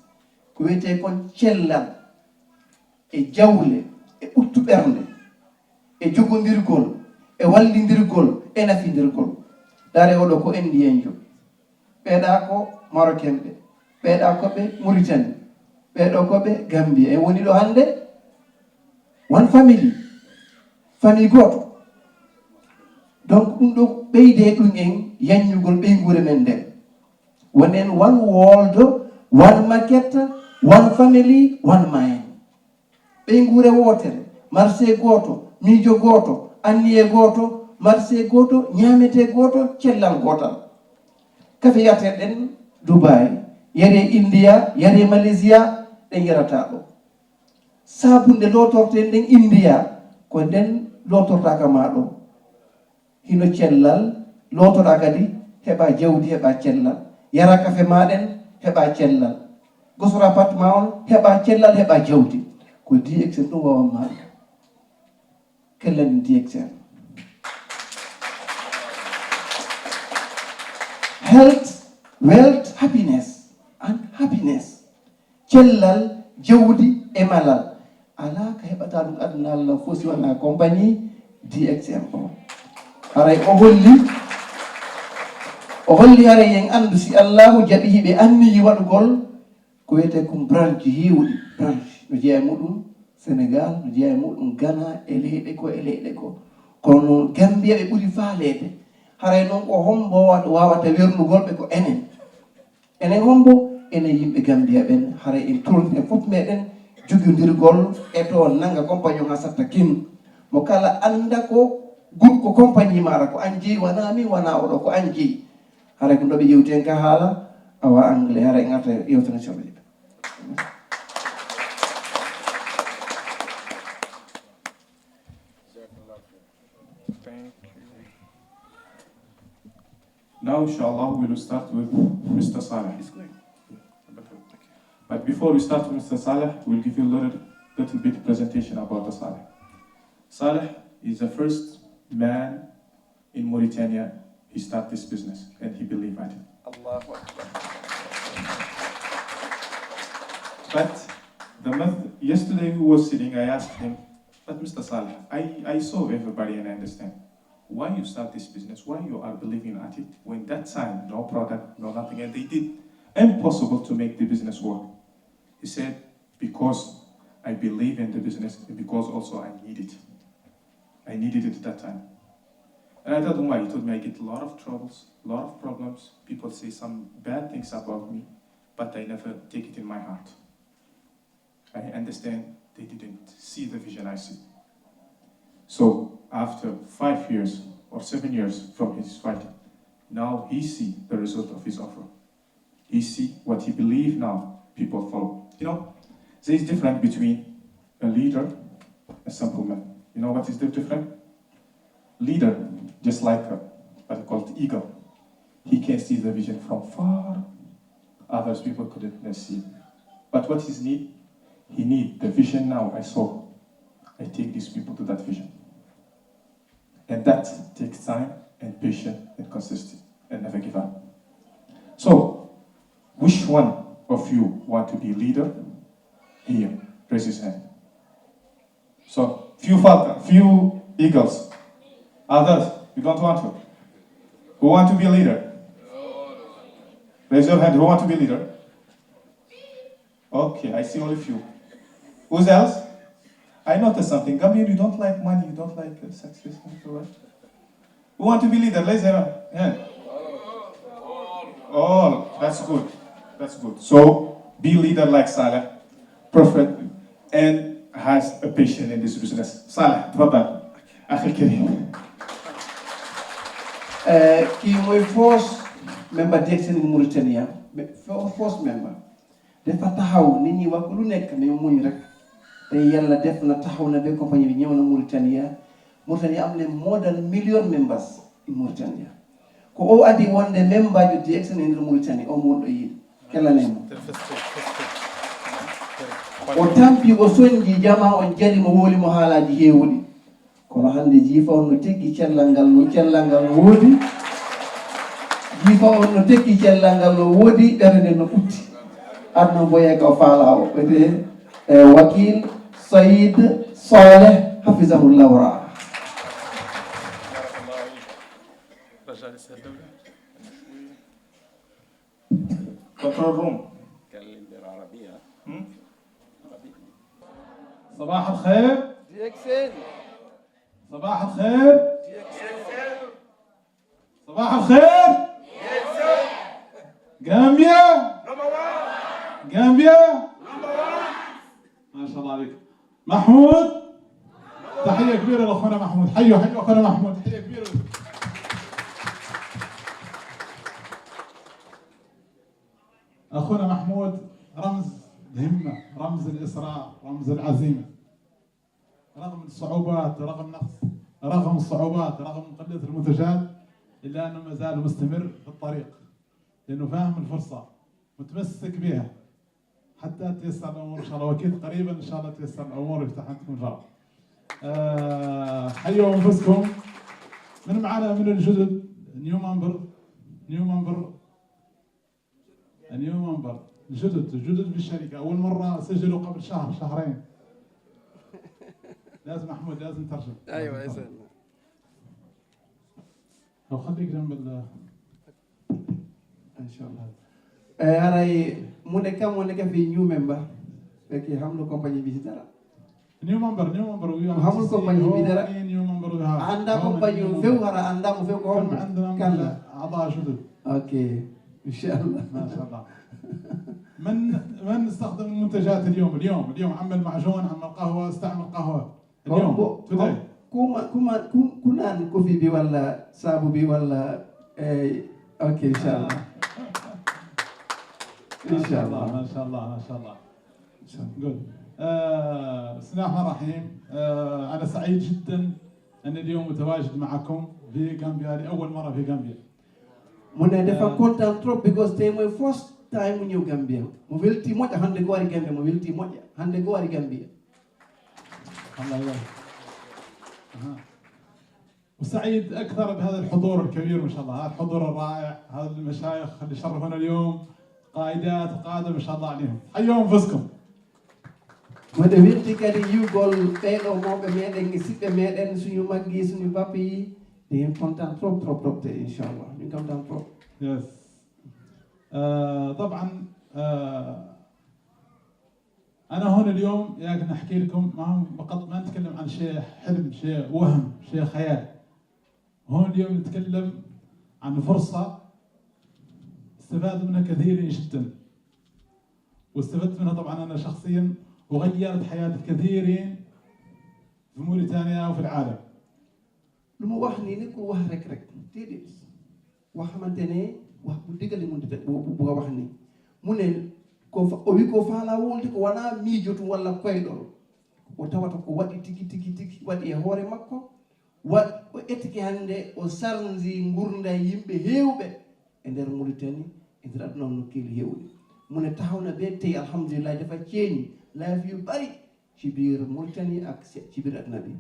[SPEAKER 4] ko wiyete kon cellal e jawle e ɓurtu ɓernde e jogodirgol e wallidirgol e nafidirgol dare oɗo ko indienjo ɓeeɗa ko marocain ɓe ɓeeɗa koɓe Mauritanie ɓeeɗo koɓe Gambie en woni ɗo hande one family goto donc ɗum ɗo ɓeyde ɗum en yanñugol ɓeygure men nden wonen one world one market one family one mind ɓeygure wotere marché goto miijo goto anniye goto marché goto ñamete goto cellal gotal kafe yateɗen Dubai yare India yare Malaysia ɗen yarata ɗo sabunde lotorten nden India ko nden lotortaka ma ɗo hino cellal lotoɗa kadi heɓa jawdi heɓa cellal yara kafe maɗen heɓa cellal gosora appartement on heɓa cellal heɓa jawdi ko DXN ɗum wawan maɗa kellani DXN health wealth happiness and happiness cellal jawdi e malal ala ka heɓata ɗum aduna Allah fof si wona compagnie DXN o haray o holli haray en andu si Allahu jaɓi hiɓe anniyi waɗugol ko wiyete ko branche hewɗi branche no jeeya muɗum Sénégal no jeeya muɗum Ghana e leyɗe ko kono Gambia ɓe ɓuuri faalede haray noon ko hombo wawata wernugol ɓe ko enen hombo enen yimɓe Gambia ɓen haray en tourne fof meɗen jogodirgol e to nanga compagnie ha satta kinu mo kala anda ko ko compagnie maɗa ko an jeeyi wona min wona oɗo ko an jeeyi haray ko ɗoɓe yewten ka haala awa anglais haray en arta yewtana soɓe ɗiɓe
[SPEAKER 3] now, inshallah, we will start with Mr. Saleh. But before we start with Mr. Saleh, we'll give you a little bit presentation about the Saleh. Saleh is the first man in Mauritania. He started this business and he believed in it.
[SPEAKER 4] Allahu Akbar.
[SPEAKER 3] But the month yesterday we were sitting, I asked him, but Mr. Saleh, I saw everybody and I understand. Why you start this business? Why you are believing at it? When that time, no product, no nothing, and they did impossible to make the business work. He said, because I believe in the business and because also I need it. I needed it at that time. And I told him why. He told me I get a lot of troubles, a lot of problems. People say some bad things about me, but I never take it in my heart. I understand they didn't see the vision I see. So after 5 years or 7 years from his fighting, now he see the result of his offer. He see what he believed, now people follow. You know, there is difference between a leader, a simple man. You know what is the difference? Leader, just like what called eagle. He can see the vision from far. Others people couldn't see. But what is need? He need the vision now I saw. I take these people to that vision. And that takes time and patience and consistency and never give up. So, which one of you want to be leader? Here, raise his hand. So, few eagles. Others, you don't want to. Who want to be a leader? Raise your hand. Who want to be a leader? Okay, I see only few. Who's else? I noticed something. Gabriel, you don't like money, you don't like success. Who want to be leader? Raise your hand. All. That's good. That's good. So, be leader like Saleh, perfect, and has a passion in this business. Saleh, تفضل. أخي الكريم.
[SPEAKER 4] Kii mooy first member DXN in Mauritania, first member. dafa taxaw nit ñi wax lu nekk ne muñ rek te yàlla def na taxaw na ba compagnie bi ñëw na Mauritania am le more than million members in Mauritania ko o adi wonde membajo DXN e nder Mauritania o mo ɗo yiɗi kelanemo o tampi o soñji jama on jali mo wooli mo haalaji heewuɗi kono hannde jiifa on no teggi cellal ngal no woodi jiifa on no teggi cellal ngal no woodi ɓernde no ɓutti adno boye ko faala o ɓete wakil Saïd Saleh hafizahullahu raa
[SPEAKER 3] control room. صباح الخير. صباح الخير. صباح الخير. غامبيا. غامبيا. ما شاء الله عليك. محمود. تحية كبيرة لأخونا محمود. حيوا أخونا محمود. تحية كبيرة. أخونا محمود رمز الهمة، رمز الإصرار، رمز العزيمة. رغم الصعوبات، رغم الصعوبات، رغم قلة المنتجات، إلا أنه ما زال مستمر في الطريق، لأنه فاهم الفرصة، متمسك بها حتى تيسر الأمور إن شاء الله، وأكيد قريبا إن شاء الله تيسر الأمور ويفتح عندكم إن شاء الله. حيوا أنفسكم. من معنا من الجدد نيو ممبر جدد بالشركة، أول مرة سجلوا قبل شهرين. لازم محمود لازم ترجم.
[SPEAKER 4] أيوة يا سيدي.
[SPEAKER 3] لو خليك جنب
[SPEAKER 4] إن شاء الله. أراي منك في نيو ممبر. لكن حملوا كومباني بيزدرا.
[SPEAKER 3] نيو ممبر
[SPEAKER 4] حملوا كومباني بيزدرا.
[SPEAKER 3] نيو ممبر
[SPEAKER 4] عندنا كومباني فيو هرا عندنا فيو كوم.
[SPEAKER 3] عندنا أعضاء جدد.
[SPEAKER 4] أوكي إن شاء الله.
[SPEAKER 3] ما شاء الله. من استخدم المنتجات اليوم عمل معجون، عمل قهوة، استعمل قهوة اليوم today.
[SPEAKER 4] كنا كوفي بي ولا سابو بي ولا اوكي ان شاء الله. ان شاء الله.
[SPEAKER 3] ما شاء الله. good. بسم الله الرحمن الرحيم. انا سعيد جدا ان اليوم متواجد معكم في غامبيا لاول مرة في غامبيا.
[SPEAKER 4] Mon defa content trop because today my first time in Gambia. Mo welti moƴƴa hande go wari Gambia, mo welti moƴƴa hande go wari Gambia.
[SPEAKER 3] الله يبارك. وسعيد اكثر بهذا الحضور الكبير ما شاء الله، هذا الحضور الرائع، هذا المشايخ اللي شرفونا اليوم، قائدات قادة ما شاء الله عليهم. حيوا انفسكم.
[SPEAKER 4] Mo de welti kadi yugol ɓeɗo mawɓe meɗen e siɓɓe meɗen suñu maggi suñu papi دي كونتان trop ان شاء الله من كونتان trop.
[SPEAKER 3] يس. طبعا انا هون اليوم ياك نحكي لكم ما نتكلم عن شيء حلم، شيء وهم، شيء خيال. هون اليوم نتكلم عن فرصة استفاد منها كثيرين جدا، واستفدت منها طبعا انا شخصيا، وغيرت حياة كثيرين في موريتانيا وفي العالم.
[SPEAKER 4] lu mu wax nii ni ko wax rek déedéet wax xamante ne wax bu dëggal mun di bu nga wax nii mu ne ko o wi ko faala wolde ko wona miijotu walla koyɗol o tawata ko waɗi tigi waɗi e hoore makko o ettike hannde o sarnji gurdam yimɓe heewɓe e nder Mauritanie e nder aduna nokkeeli heewɗi mu ne taxawna ɓe tey alhamdulillah dafa ceeñi laafi yu bari ci biir Mauritanie ak ci biir aduna bi.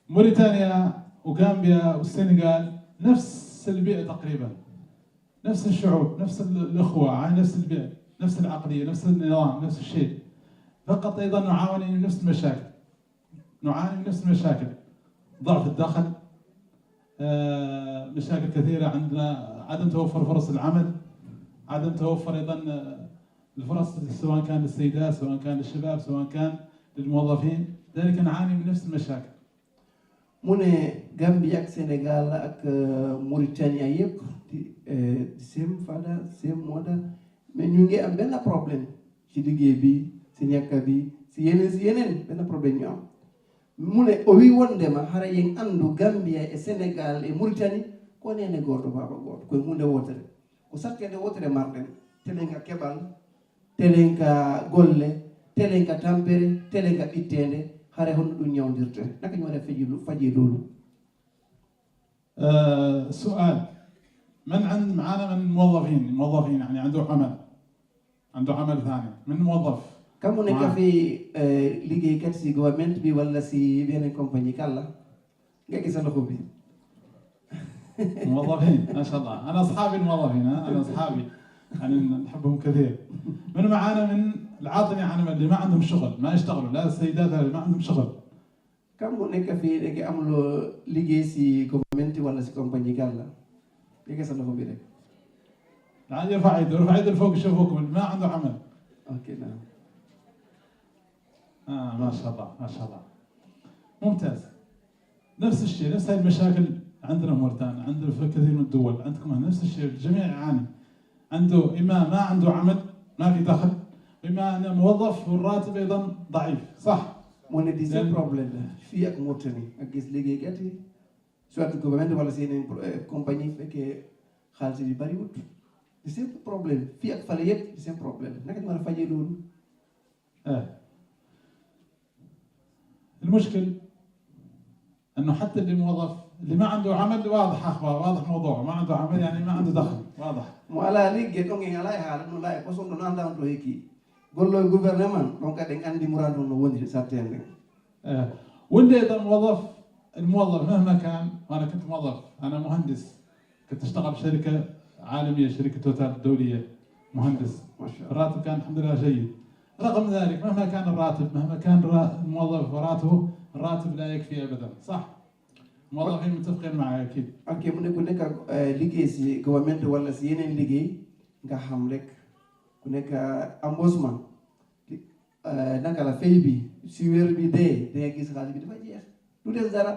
[SPEAKER 3] موريتانيا وغامبيا والسنغال نفس البيئة تقريبا، نفس الشعوب، نفس الأخوة، نفس البيئة، نفس العقلية، نفس النظام، نفس الشيء. فقط أيضا نعاني من نفس المشاكل. ضعف الدخل، مشاكل كثيرة عندنا، عدم توفر فرص العمل، عدم توفر أيضا الفرص سواء كان للسيدات، سواء كان للشباب، سواء كان للموظفين، ذلك نعاني من نفس المشاكل.
[SPEAKER 4] mu ne Gambie ak Sénégal ak Mauritania yëpp di same father same mother mais ñu ngi am benn problème ci liggéey bi si ñàkk bi si yeneen benn problème ñu am mu ne o wi wondema hara yen andu Gambia e Sénégal e Mauritanie ko nene goto baba goto koye hunde wotere ko sattede wotere marɗen telenka keɓal telenka golle telenka tampere telenka ɓittende hare honno ɗum ñawdirte naka ñu waɗa faji lolu
[SPEAKER 8] سؤال من عند معانا من موظفين يعني عنده عمل ثاني من موظف
[SPEAKER 4] kam mo nekka fi liggéeykat si government bi walla si beneen compagnie kala nga gisa loxo bi
[SPEAKER 8] موظفين ما شاء الله انا اصحابي الموظفين انا اصحابي يعني نحبهم كثير من معانا من العاطلين عن اللي ما عندهم شغل ما يشتغلوا لا السيدات اللي ما عندهم شغل
[SPEAKER 4] kam mo nekka fi rek amuloo liggéey si government walla si compagnie kala nga gisa loxo bi rek
[SPEAKER 8] يعني يرفع يده لفوق يشوفوكم ما عنده عمل
[SPEAKER 4] اوكي نعم
[SPEAKER 8] ما شاء الله ممتاز نفس الشيء نفس هذه المشاكل عندنا في موريتانيا عندنا في كثير من الدول عندكم نفس الشيء الجميع يعاني عنده إما ما عنده عمل ما في دخل إما أنه موظف والراتب أيضا ضعيف صح؟
[SPEAKER 4] mo ne di seen problème la fii ak Mauritanie ak gis liggéeykat yi soit gouvernement wala seen compagnie fekkee xaalis bi bariwut di seen problème fii ak fale yëpp di seen problème naka ñu war a fajee loolu
[SPEAKER 8] المشكل انه حتى اللي موظف اللي ما عنده عمل واضح اخبار واضح موضوع ما عنده عمل يعني ما عنده دخل واضح
[SPEAKER 4] mo ala ligge ɗon en ala e haala no laayi ko sonno nandan to hekki gollo e gouvernement ɗon kadi en andi murandu no woni sartende
[SPEAKER 8] واللي ايضا الموظف مهما كان وانا كنت موظف انا مهندس كنت اشتغل بشركه عالميه شركه توتال الدوليه مهندس
[SPEAKER 4] ما شاء الله
[SPEAKER 8] الراتب كان الحمد لله جيد رغم ذلك مهما كان الراتب مهما كان الموظف وراتبه الراتب لا يكفي ابدا صح الموظفين متفقين معي اكيد
[SPEAKER 4] ok mu ne ku nekk liggéey si gouvernement wala si yeneen liggéey nga xam rek ku nekk embauchement naka la fay bi si weer bi dee da nga gis xaalis bi dafa jeex du des dara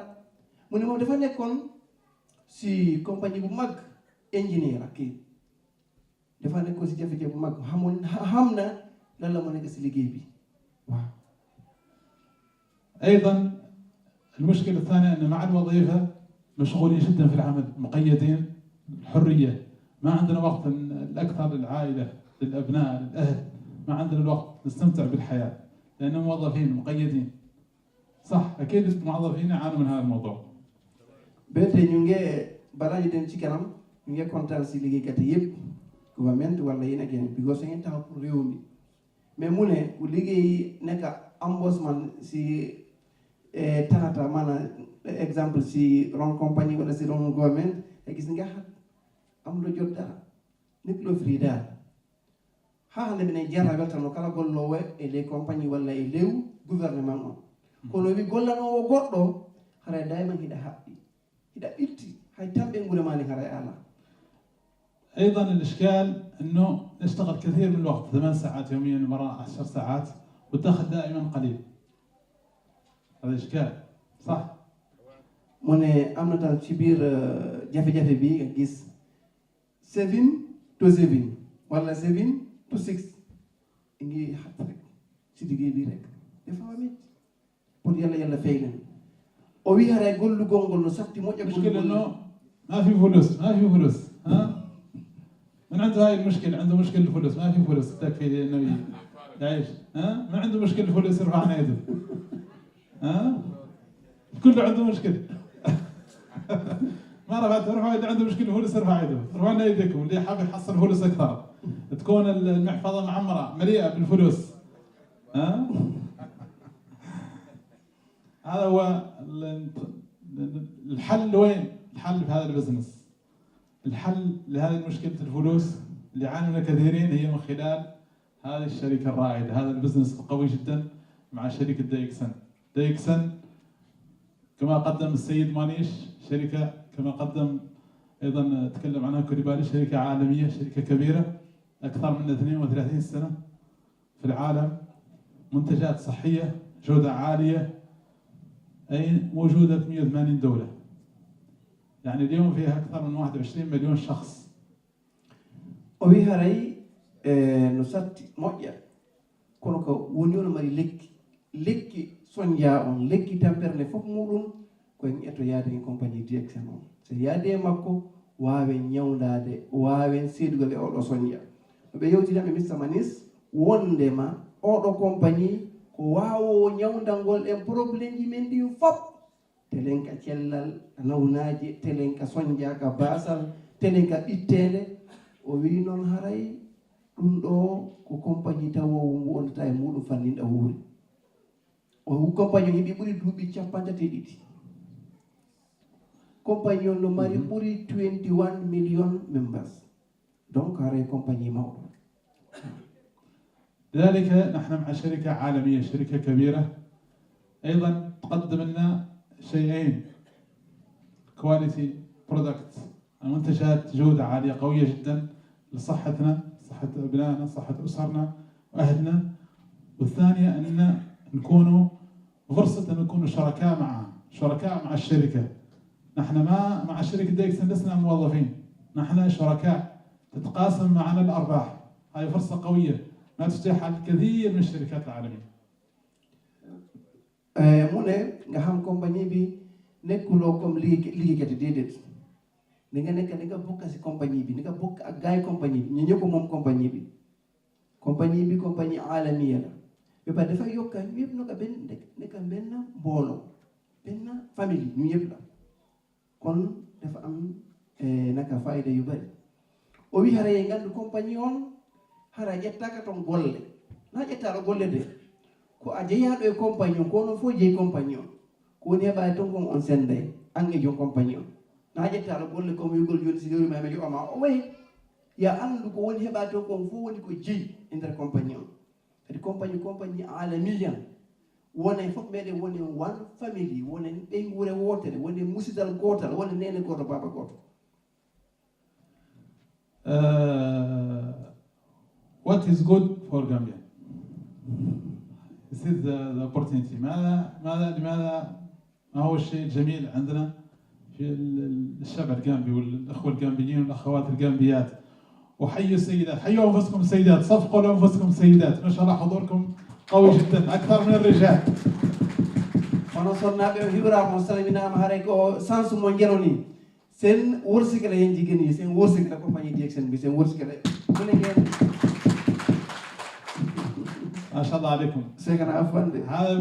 [SPEAKER 4] mu ne moom dafa nekkoon si compagnie bu mag ingénieur ak kii dafa nekkoon si jafe-jafe bu mag xam na lan la mu nekk si liggéey bi waaw
[SPEAKER 8] ايضا المشكله الثانيه ان مع الوظيفه مشغولين جدا في العمل مقيدين الحريه ما عندنا وقت الاكثر للعائله للابناء للاهل ما عندنا الوقت نستمتع بالحياه لانهم موظفين مقيدين صح اكيد الموظفين يعانوا من هذا الموضوع
[SPEAKER 4] bete ñu ngi balaa ñu dem ci kanam ñu ngi kontaan si liggéeykat yëpp gouvernement wala yéen ak yéen because ngeen taxaw pour réew mi mais mu ne ku liggéey nekk embauchement si tarata maanaam exemple si ron compagnie wala si ron gouvernement te gis nga xam am lo jot dara nit lo free daal haande minen jarra weltano kala gollowo e les compagnie walla e lew gouvernement on kono wi gollanowo goɗɗo haray dayman hiɗa haɓɓi hiɗa itti hay tamɓe ngure mani haray ala
[SPEAKER 8] ايضا الاشكال انه نشتغل كثير من الوقت 8 ساعات يوميا المرة 10 ساعات والدخل دائما قليل هذا اشكال صح
[SPEAKER 4] mu ne am na tam ci biir jafe-jafe bi nga gis 7 to 7 wala 7 to 6 ngi xat rek ci liggéey bi rek dafa amit pour yàlla fay leen o wi haray gollugol ngol no satti moƴƴa
[SPEAKER 8] المشكلة انه ما في فلوس ها من عنده هاي المشكلة عنده مشكلة الفلوس ما في فلوس تكفي انه يعيش ها ما عنده مشكلة الفلوس يرفع عنا يده ها كله عنده مشكلة ما رفعت ارفع يده عنده مشكلة فلوس ارفع يده ارفعوا لنا يدكم اللي حاب يحصل فلوس اكثر تكون المحفظة معمرة مليئة بالفلوس ها هذا هو الحل وين؟ الحل في هذا البزنس الحل لهذه مشكلة الفلوس اللي يعاني منها كثيرين هي من خلال هذه الشركة الرائدة هذا البزنس القوي جدا مع شركة دايكسن كما قدم السيد مانيش شركة كما قدم أيضا تكلم عنها كوليبالي شركة عالمية شركة كبيرة أكثر من 32 سنة في العالم منتجات صحية جودة عالية أي موجودة في 180 دولة يعني اليوم فيها أكثر من 21 مليون شخص
[SPEAKER 4] o wi haray no satti moƴƴa kono ko woni on mari lekki soñja on lekki tamperne fof muɗum koye ƴetto yaade e compagnie DXN on so yaade e makko wawen ñawdade wawen seedugol e oɗo soñja no ɓe yewtidami Mr Manis wondema oɗo compagnie ko wawo ñawdangol en probléme ji men ɗin fop telen ka cellal nawnaji telen ka soñdia ka basal telen ka ɓittede o wi noon haray ɗum ɗo ko compagnie tawowo ngu ondata e muɗum fanninɗa wuuri o compagnie yimɓe ɓuuri duuɓi 32 compagnie on no mari ɓuuri 21 million members donc haray compagnie mawɗo.
[SPEAKER 8] لذلك نحن مع شركة عالمية، شركة كبيرة أيضا تقدم لنا شيئين، كواليتي برودكت، منتجات جودة عالية قوية جدا لصحتنا، صحة أبنائنا، صحة أسرنا وأهلنا. والثانية أن نكونوا فرصة أن نكونوا شركاء مع الشركة. نحن ما مع شركة ديكسن لسنا موظفين، نحن شركاء تتقاسم معنا الأرباح. هذه فرصة قوية ما تتيح الكثير من الشركات العالمية.
[SPEAKER 4] Mune nga xam compagnie bi nekkuloo comme liggéeykat yi déedéet ni nga bokk si compagnie bi ni nga bokk ak gaay compagnie bi ñu ñëpp moom compagnie bi compagnie alamiya la ba pare dafa yokka ñu yëpp naka benn mbooloo benn famille ñu yëpp la kon dafa am naka fayda yu bari o wi hara ye ngandu compagnie on hara ƴettaka ton golle na ƴettaɗo golle de ko a jeeyaɗo e compagnie on ko onon fof jeeyi compagnie on ko woni heɓade ton kon on senday an e joom compagnie on na ƴettaɗo golle comme wigol joni si rewri mami yoɓama o wayi ya andu ko woni heɓade ton kon fof woni ko jeeyi e nder compagnie on kadi compagnie alamiyan wona fof meɗen woni one family wona ɓey wure wotere woni musidal gotal wona nene goto baba goto.
[SPEAKER 8] What is good for Gambia? This is the opportunity. لماذا ما هو الشيء الجميل عندنا في الشعب الجامبي والأخوة الجامبيين والأخوات الجامبيات؟ وحيوا السيدات، حيوا أنفسكم السيدات، صفقوا لأنفسكم السيدات، ما شاء الله حضوركم قوي جدا أكثر من الرجال.
[SPEAKER 4] Ono sonnaɓe o hiɓrama o salminama haray ko sensu mo jeroni sen worsikala hen jiguen yi sen worsikala compagnie DXN bi sen worsikala mune hen.
[SPEAKER 8] ما شاء الله عليكم.
[SPEAKER 4] سيكنا عفوا.
[SPEAKER 8] هذا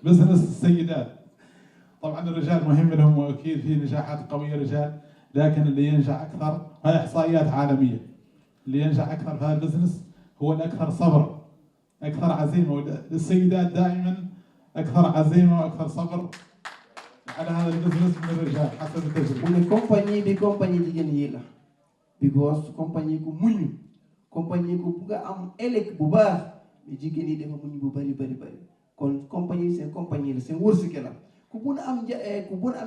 [SPEAKER 8] بزنس السيدات. طبعا الرجال مهم لهم واكيد في نجاحات قويه رجال، لكن اللي ينجح اكثر هذه احصائيات عالميه. اللي ينجح اكثر في هذا البزنس هو الاكثر صبر، اكثر عزيمه، السيدات دائما اكثر عزيمه واكثر صبر على هذا البزنس من الرجال حسب التجربه.
[SPEAKER 4] Une compagnie jigéen yi la because compagnie ku muñu compagnie ku buga am ëllëg bu baax mais jigéen yi dafa muñu bu bari kon compagnie seen compagnie la seen wërsëg la ku bun am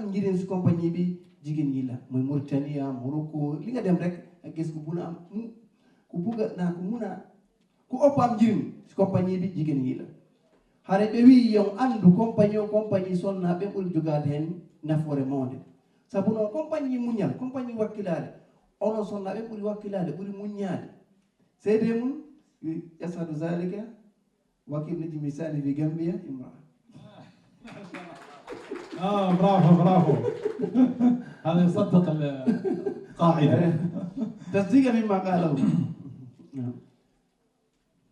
[SPEAKER 4] njëriñ si compagnie bi jigéen yi la mooy Mauritania Morocco li nga dem rek ak gis ku bun am ku buga naa ku mun a ku ëpp am njëriñ si compagnie bi jigéen yi la hare ɓe wi yon andu compagnie sonna ɓe ɓuri jogade hen nafoore mawde sabu noon compagnie muñal compagnie wakkilade onon sonna ɓe ɓuri wakkilade ɓuri muññade seede mum yasadu zalika wakil neji misali fi Gambia imra.
[SPEAKER 8] برافو هذا يصدق القاعده
[SPEAKER 4] تصديقا مما قاله.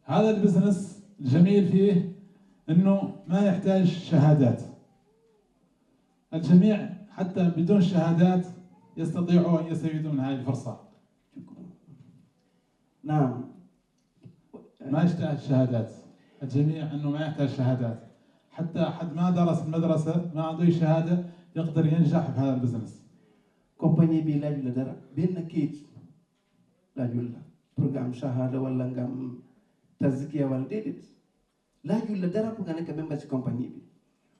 [SPEAKER 8] هذا البزنس الجميل فيه انه ما يحتاج شهادات. الجميع حتى بدون شهادات يستطيعوا ان يستفيدوا من هذه الفرصه.
[SPEAKER 4] نعم.
[SPEAKER 8] ما يحتاج شهادات، الجميع انه ما يحتاج شهادات، حتى حد ما درس المدرسه ما عنده شهاده يقدر ينجح في هذا البزنس.
[SPEAKER 4] compagnie bi laaju la dara benn kayit laajul la pour nga am shahada wala nga am tazkiya wala déedéet laajul la dara pour nga nekk member si compagnie bi.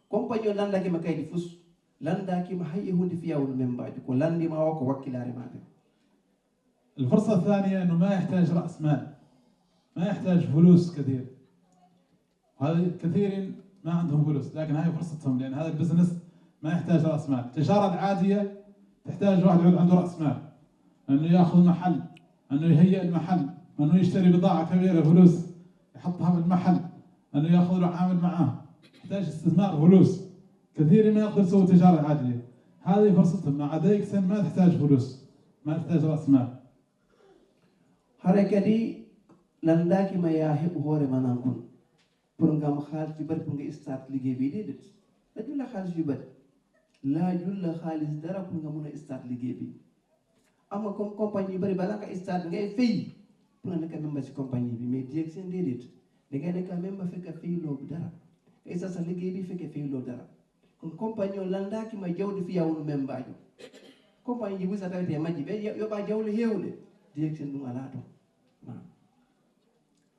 [SPEAKER 4] compagnie o landakima kaydi fus landakima hay e hunde fiyawol membaji ko landima o ko wakkilare made.
[SPEAKER 8] الفرصه الثانيه انه ما يحتاج راس مال، ما يحتاج فلوس كثير. وهذا كثير ما عندهم فلوس، لكن هاي فرصتهم لان هذا البزنس ما يحتاج راس مال. التجاره العاديه تحتاج واحد عنده راس مال، انه ياخذ محل، انه يهيئ المحل، انه يشتري بضاعه كبيره فلوس يحطها بالمحل، انه ياخذ له عامل معاه، يحتاج استثمار فلوس. كثير ما يقدر يسوي تجاره عاديه. هذه فرصتهم. مع ديكسن ما تحتاج فلوس، ما تحتاج راس مال.
[SPEAKER 4] hare kadi landaki ma ya heɓu hoore ma nan kon pour ngam haalis yu bari pour nga start liggéey bi déedéet la julla haalis yu bari la julla haalis dara pour nga mun a start liggéey bi am nga comme compagnie yu bari balaa nga start ngay fay pour nga nekk membre si compagnie bi mais DXN déedéet da ngay nekk membre fekk fay loolu dara ngay sa liggéey bi fekkee fay loolu dara kon compagnie o landaki ma jawdi fi yawnu membajo compagnie ji busa tawete majji ɓe yoɓa jawle hewle DXN ɗum ala to.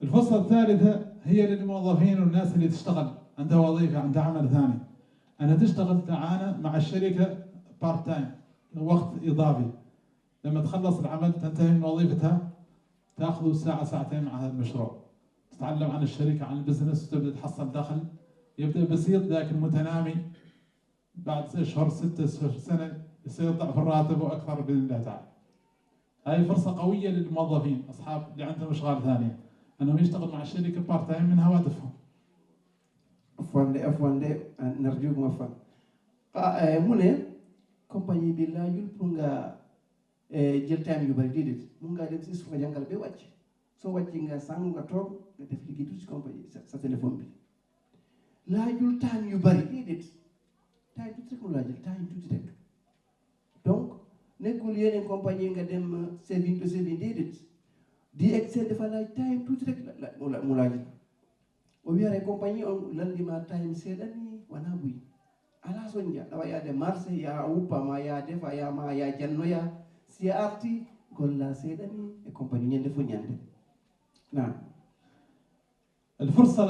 [SPEAKER 8] الفرصة الثالثة هي للموظفين والناس اللي تشتغل عندها وظيفة عندها عمل ثاني أنها تشتغل تعاون مع الشركة بارت تايم وقت إضافي لما تخلص العمل تنتهي من وظيفتها تأخذ ساعة ساعتين مع هذا المشروع تتعلم عن الشركة عن البزنس وتبدأ تحصل دخل يبدأ بسيط لكن متنامي بعد 6 أشهر 6 أشهر سنة يصير ضعف الراتب وأكثر بإذن الله تعالى. هذه فرصة قوية للموظفين أصحاب اللي عندهم أشغال ثانية أنهم يشتغلوا مع الشركة بارت تايم من هواتفهم.
[SPEAKER 4] أفوان نرجوك مفان. مونه compagnie bi laajul pour nga jël time yu bari déedéet mun ngaa dem si suuf nga jàngal ba wàcc soo wàcci nga sàngu nga toog nga def liggéey tuuti si compagnie sa téléphone bi laajul time yu bari déedéet time tuuti rek mu laajul time tuuti rek donc nekkul yeneen compagnie nga dem 7 to 7 déedéet DXN dafa laaj time tuuti rek mu laajul o wiyare compagnie on landima time seeɗani wona buyi ala sonja ɗawa yaade marché ya wuppama ya defa yama ya jannoya si arti golla seeɗani e compagnie ñande fo ñande. نعم.
[SPEAKER 8] الفرصة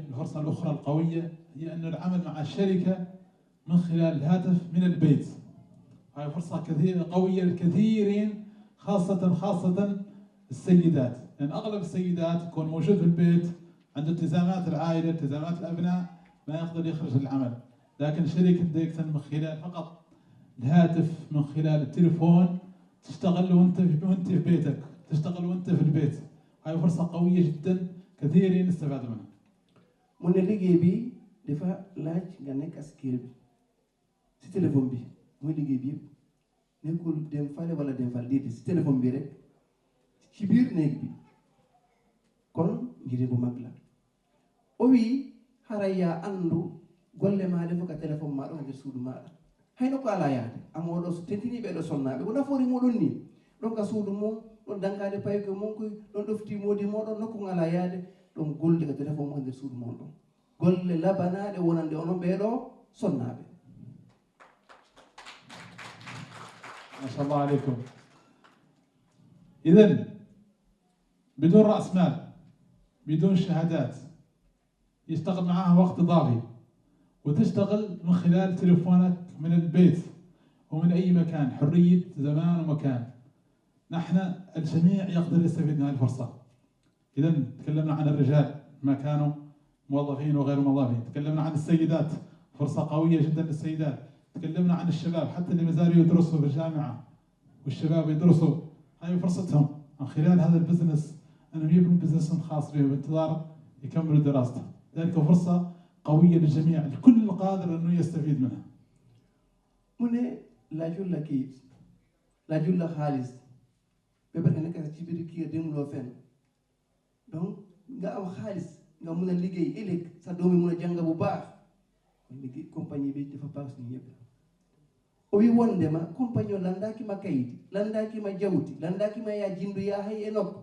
[SPEAKER 8] الفرصة الأخرى القوية هي أن العمل مع الشركة من خلال الهاتف من البيت. هاي فرصة كثيرة قوية للكثيرين خاصة السيدات لأن يعني أغلب السيدات يكون موجود في البيت عنده التزامات العائلة التزامات الأبناء ما يقدر يخرج للعمل لكن شركة DXN من خلال فقط الهاتف من خلال التليفون تشتغل وانت في بيتك تشتغل وانت في البيت. هاي فرصة قوية جدا كثيرين استفادوا منها.
[SPEAKER 4] من اللي بي دفع لاج غنك اسكيل سي تليفون بي مو اللي بي نقول دم فالي ولا دم فال ديتي سي تليفون بي رek ci biir néeg bi kon ngir bu mag la o wi haraya andu golle ma defo ka téléphone ma ɗon nder suudu maɗa hayno ko ala yaade amoɗo so tentiniɓe ɗo sonnaɓe ko nafoori moɗon ni ɗon ka suudu mum ɗon dankade payke mum koy ɗon ɗofti modi moɗon nokku ala yaade ɗon golde ka téléphone mo nder suudu mon ɗon golle labanaɗe wonande onon ɓeɗo sonnaɓe.
[SPEAKER 8] ما شاء الله عليكم. إذن بدون رأس مال بدون شهادات يشتغل معاها وقت إضافي وتشتغل من خلال تليفونك من البيت ومن أي مكان حرية زمان ومكان. نحن الجميع يقدر يستفيد من هذه الفرصة. إذن تكلمنا عن الرجال ما كانوا موظفين وغير موظفين، تكلمنا عن السيدات فرصة قوية جدا للسيدات، تكلمنا عن الشباب حتى اللي ما زالوا يدرسوا في الجامعة والشباب يدرسوا هاي فرصتهم من خلال هذا البزنس أنهم يبنوا بزنسهم خاص بهم بانتظار يكملوا دراسته. ذلك فرصة قوية للجميع الكل قادر أنه يستفيد منها.
[SPEAKER 4] من لا جل كيس لا جل خالص ببرك أنك تجيب كي دم لو فين donc nga am xaalis nga mun a liggéey ëllëg sa doom yi mun a jàng bu baax kon liggéey compagnie bi dafa baax suñu yëpp o wi wondema compagnie o landakima kayiti landakima jawti landakima ya jindu ya hay e nokku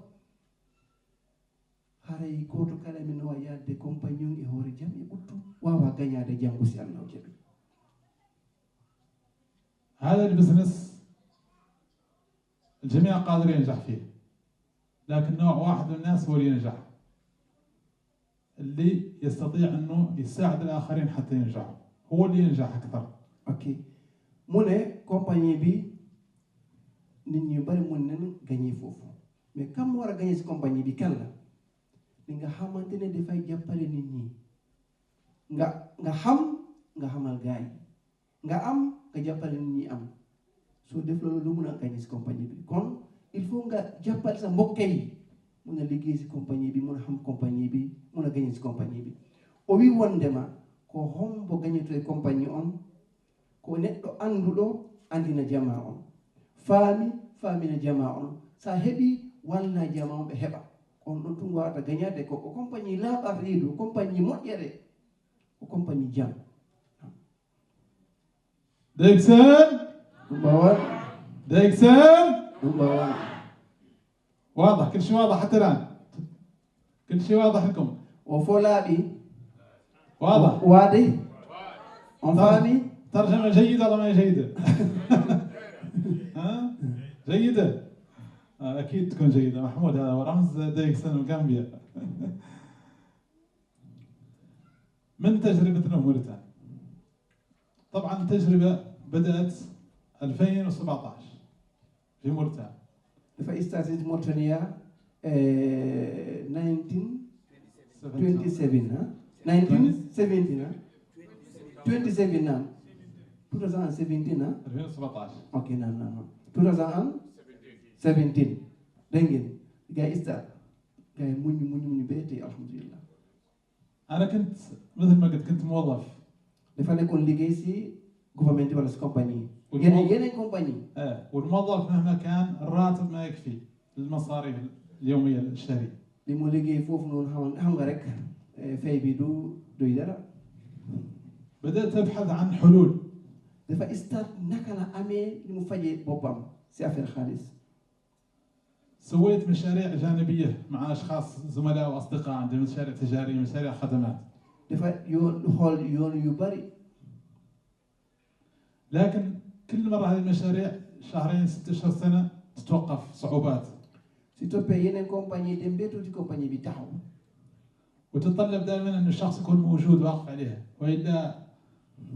[SPEAKER 4] haray goto kala min wawa yadde compagnie on e hoore jam e ɓuttu wawa gañade janggo si Allah jaɓi.
[SPEAKER 8] هذا البزنس الجميع قادر ينجح فيه لكن نوع واحد من الناس هو اللي ينجح اللي يستطيع انه يساعد الاخرين حتى ينجحوا هو اللي ينجح اكثر.
[SPEAKER 4] اوكي مونه compagnie bi nit ñu bari mën nañ gagner foofu mais kam war a gagner si compagnie bi kan la li nga xamante ne dafay jàppale nit ñi nga xam nga xamal gaay nga am nga jàppale nit ñi am soo def loolu lu mun a gagner si compagnie bi kon il faut nga jàppal sa mbokk yi mun a liggéey si compagnie bi mun a xam compagnie bi mun a gagner si compagnie bi o wi wondema ko hombo gagnito e compagnie on ko neɗɗo annduɗo andina jama on faamina jama on sa heɓi walla jama on ɓe heɓa ko on ɗon tun wawata gagnade ko compagnie laaɓar reedu compagnie moƴƴere ko compagnie jam
[SPEAKER 8] ديكسن
[SPEAKER 4] ɗum ɓawan
[SPEAKER 8] ديكسن
[SPEAKER 4] ɗum ɓawan
[SPEAKER 8] واضح كل شيء واضح حتى الآن كل شيء واضح لكم
[SPEAKER 4] o fo laaɓi
[SPEAKER 8] واضح
[SPEAKER 4] waade on faami
[SPEAKER 8] ترجمة جيدة ولا ما هي جيدة؟ ها؟ جيدة؟ أكيد تكون جيدة. محمود هذا ورمز ديكسن وغامبيا. من تجربتنا في موريتانيا. طبعا التجربة بدأت 2017 في موريتانيا.
[SPEAKER 4] dafa started Mauritania 1927 ha 1917 ha 27 naam 2017 ha
[SPEAKER 8] 2017
[SPEAKER 4] ok naam 2017 dégg ngeen gars yi start gars yi muñ ba tey alhamdulilah.
[SPEAKER 8] أنا كنت مثل ما قلت كنت موظف.
[SPEAKER 4] dafa nekkoon liggéey si gouvernement wala si compagnie yeneen compagnie.
[SPEAKER 8] والموظف مهما كان الراتب ما يكفي للمصاريف اليومية الشهرية.
[SPEAKER 4] li mu liggéey foofu noonu xam nga rek fay bi du doy dara.
[SPEAKER 8] بدأت أبحث عن حلول.
[SPEAKER 4] dafa start naka la amee li mu fajee boppam si affaire xaalis.
[SPEAKER 8] سويت مشاريع جانبية مع أشخاص زملاء وأصدقاء عندي مشاريع تجارية مشاريع خدمات.
[SPEAKER 4] dafa xool yoon yu bari.
[SPEAKER 8] لكن كل مرة هذه المشاريع شهرين 6 أشهر سنة تتوقف صعوبات.
[SPEAKER 4] si toppee yeneen compagnie dem ba tuuti compagnie bi taxaw.
[SPEAKER 8] وتتطلب دائما أن الشخص يكون موجود واقف عليها وإلا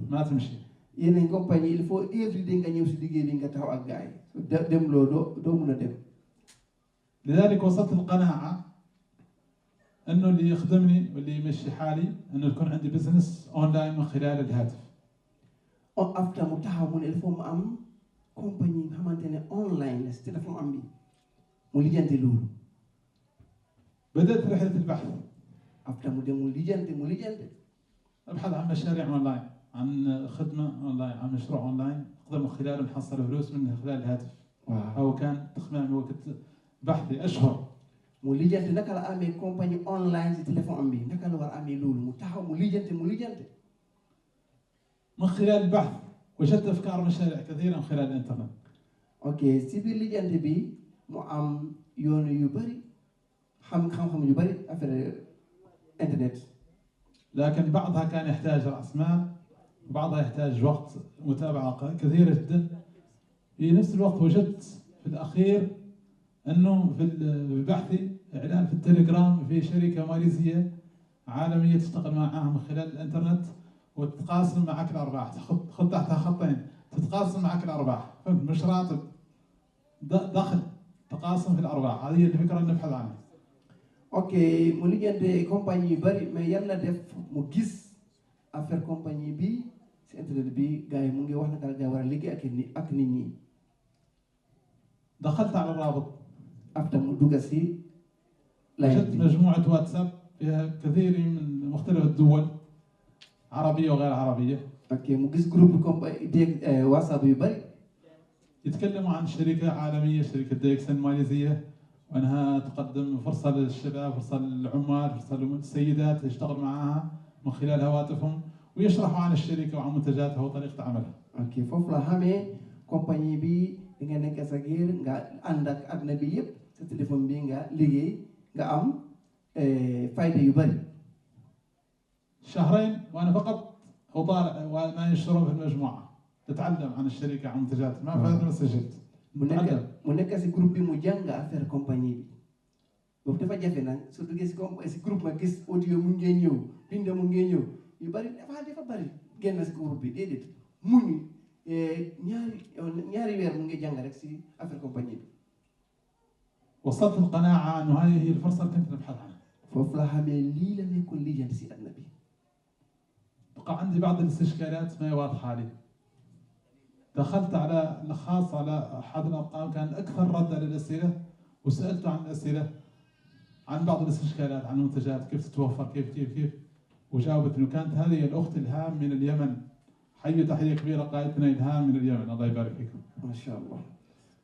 [SPEAKER 8] ما تمشي.
[SPEAKER 4] yeneen compagnie il faut every day nga ñëw si liggéey bi nga taxaw ak gars yi dem loo doo mun a dem.
[SPEAKER 8] لذلك وصلت القناعة أنه اللي يخدمني واللي يمشي حالي أنه يكون عندي بزنس أونلاين من خلال الهاتف.
[SPEAKER 4] after mu taxaw mu ne il faut mu am compagnie nga xamante ne online la si téléphone am bi mu lijjanti loolu.
[SPEAKER 8] بدأت رحلة البحث.
[SPEAKER 4] after mu dem mu lijjanti.
[SPEAKER 8] أبحث عن مشاريع أونلاين، عن خدمة أونلاين، عن مشروع أونلاين أقدر من خلاله نحصل فلوس من خلال الهاتف. أو كان تخمام وقت بحثي أشهر.
[SPEAKER 4] mu lijjanti naka la amee compagnie online si téléphone am bi naka la war a amee loolu mu taxaw mu lijjanti.
[SPEAKER 8] من خلال البحث وجدت أفكار مشاريع كثيرة من خلال الإنترنت.
[SPEAKER 4] ok si biir lijjanti bi mu am yoon yu bari xam-xam yu bari affaire internet.
[SPEAKER 8] لكن بعضها كان يحتاج رأس مال وبعضها يحتاج وقت متابعة كثيرة جدا. في نفس الوقت وجدت في الأخير أنه في بحثي إعلان في التليجرام في شركة ماليزية عالمية تشتغل معها من خلال الإنترنت وتتقاسم معك الأرباح. تحط تحتها خطين تتقاسم معك الأرباح. فهمت؟ مش راتب، دخل تقاسم في الأرباح. هذه الفكرة اللي نبحث عنها.
[SPEAKER 4] ok mu lijjante compagnie yu bari mais yàlla def mu gis affaire compagnie bi si internet bi gars yi mu ngi wax naka la gars war a liggéey ak nit ñi.
[SPEAKER 8] دخلت على الرابط.
[SPEAKER 4] after mu dugg si.
[SPEAKER 8] وجدت مجموعة واتساب فيها كثير من مختلف الدول عربية وغير عربية.
[SPEAKER 4] ok mu gis groupe compagnie whatsapp yu bari.
[SPEAKER 8] يتكلموا عن شركة عالمية شركة ديكسن ماليزية وأنها تقدم فرصة للشباب فرصة للعمال فرصة للسيدات يشتغل معها من خلال هواتفهم ويشرحوا عن الشركة وعن منتجاتها وطريقة عملها.
[SPEAKER 4] ok foofu la xamee compagnie bi di nga nekk sa kër nga ànd ak àdduna bi yëpp sa téléphone bi nga liggéey nga am fayda yu bari.
[SPEAKER 8] شهرين وأنا فقط أطالع وما ينشرون في المجموعة تتعلم عن الشركة عن منتجاتها ما فهمت ما سجلت.
[SPEAKER 4] mu nekk si groupe bi mu jàng affaire compagnie bi boobu dafa jafe nag surtout si groupe ma gis audio mu ngee ñëw bind mu ngee ñëw yu bari dafa bari génn si groupe bi déedéet muñu ñaari weer mu ngi jàng rek si affaire compagnie bi.
[SPEAKER 8] وصلت القناعة أنه هذه هي الفرصة اللي كنت نبحث عنها.
[SPEAKER 4] foofu la xamee lii la nekkoon lijjanti si àdduna bi.
[SPEAKER 8] بقى عندي بعض الاستشكالات ما هي واضحة لي. دخلت على الخاص على أحد الأرقام كان أكثر رد على الأسئلة وسألته عن الأسئلة عن بعض الاستشكالات عن المنتجات كيف تتوفر كيف وجاوبت إنه كانت هذه الأخت إلهام من اليمن. حي تحية كبيرة قائدتنا إلهام من اليمن الله يبارك فيكم.
[SPEAKER 4] ما شاء الله.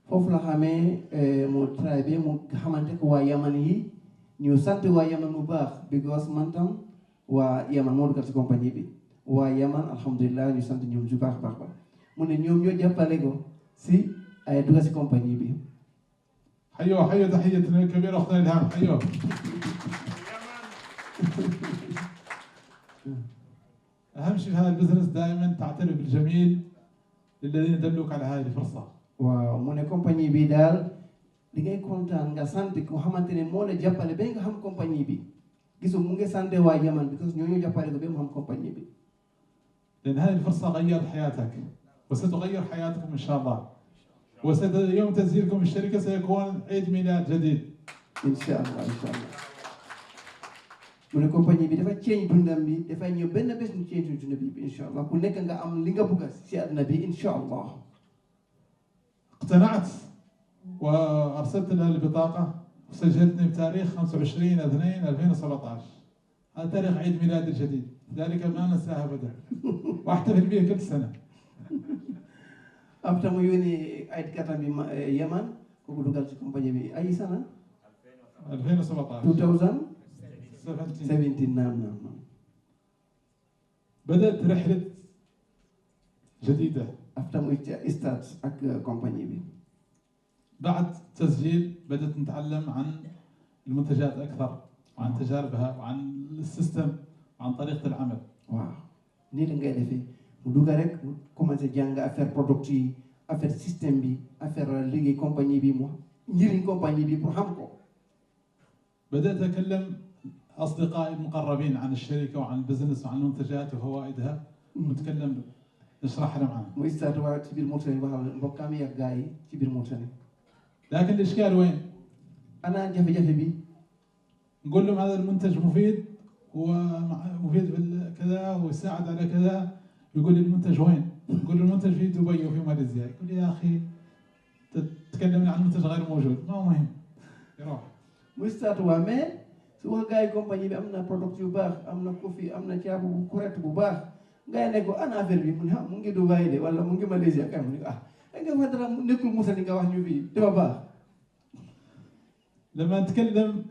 [SPEAKER 4] foofu la xamee mu travail bi mu xamante ko waa Yaman yi ñu sant waa Yaman bu baax because man tam waa Yaman moo dugal si compagnie bi waa Yaman alhamdulilah ñu sant ñoom su baax baax baax mu ne ñoom ñoo jàppale ko si ay dugal si compagnie bi.
[SPEAKER 8] حيوه حيوه تحيتنا الكبيرة أختنا إلهام حيوه. أهم شيء في هذا البزنس دائما تعترف بالجميل للذين دلوك على هذه الفرصة.
[SPEAKER 4] waaw mu ne compagnie bi daal li ngay kontaan nga sant ko xamante ne moo la jàppale ba nga xam compagnie bi gisu mu ngi sant waa Yaman because ñoo ñu jàppale ko ba mu xam compagnie bi.
[SPEAKER 8] لأن هذه الفرصة غيرت حياتك وستغير حياتكم إن شاء الله. ويوم تسجيلكم الشركة سيكون عيد ميلاد جديد.
[SPEAKER 4] إن شاء الله إن شاء الله. mu ne compagnie bi dafa change dundam bi dafay ñëw benn bés ñu change dundam bi incha allah ku nekk nga am li nga bëgg si àdduna bi incha allah.
[SPEAKER 8] اقتنعت وأرسلت لها البطاقة وسجلتني بتاريخ 25/2/2017. هذا تاريخ عيد ميلادي الجديد ذلك ما ننساه أبدا وأحتفل به كل سنة.
[SPEAKER 4] After mu yónnee ay katam bi Yaman kooku dugal ci compagnie bi ay sana
[SPEAKER 8] 2017
[SPEAKER 4] 2017 نعم.
[SPEAKER 8] بدأت رحلة جديدة.
[SPEAKER 4] After mu start ak compagnie bi.
[SPEAKER 8] بعد تسجيل بدأت نتعلم عن المنتجات أكثر وعن تجاربها وعن السيستم وعن طريقة العمل.
[SPEAKER 4] waaw nii la ngay defee mu dugg rek mu commencé jàng affaire product yi affaire système bi affaire liggéey compagnie bi mu njëriñ compagnie bi pour xam ko.
[SPEAKER 8] بدأت أكلم أصدقائي المقربين عن الشركة وعن البزنس وعن المنتجات وفوائدها ونتكلم نشرح لهم عنها.
[SPEAKER 4] mu start waa ci biir Mauritanie waxal mbokkam yi ak gars yi ci biir Mauritanie.
[SPEAKER 8] لكن الإشكال وين؟
[SPEAKER 4] أنا jafe-jafe bi.
[SPEAKER 8] نقول لهم هذا المنتج مفيد ومفيد كذا ويساعد على كذا، يقول لي المنتج وين؟ نقول له المنتج في دبي وفي ماليزيا، يقول لي يا أخي تتكلمني عن منتج غير موجود، ما هو مهم يروح.
[SPEAKER 4] mu start waa mais su wax gars yi compagnie bi am na product yu baax am na coffee am na caabu bu correct bu baax gars yi ne ko ana affaire bi mu ne mu ngi Dubai de wala mu ngi Malaysia kay mu ne nga wax dara nekkul Moussa ni nga wax ñu fii dafa baax.
[SPEAKER 8] لما نتكلم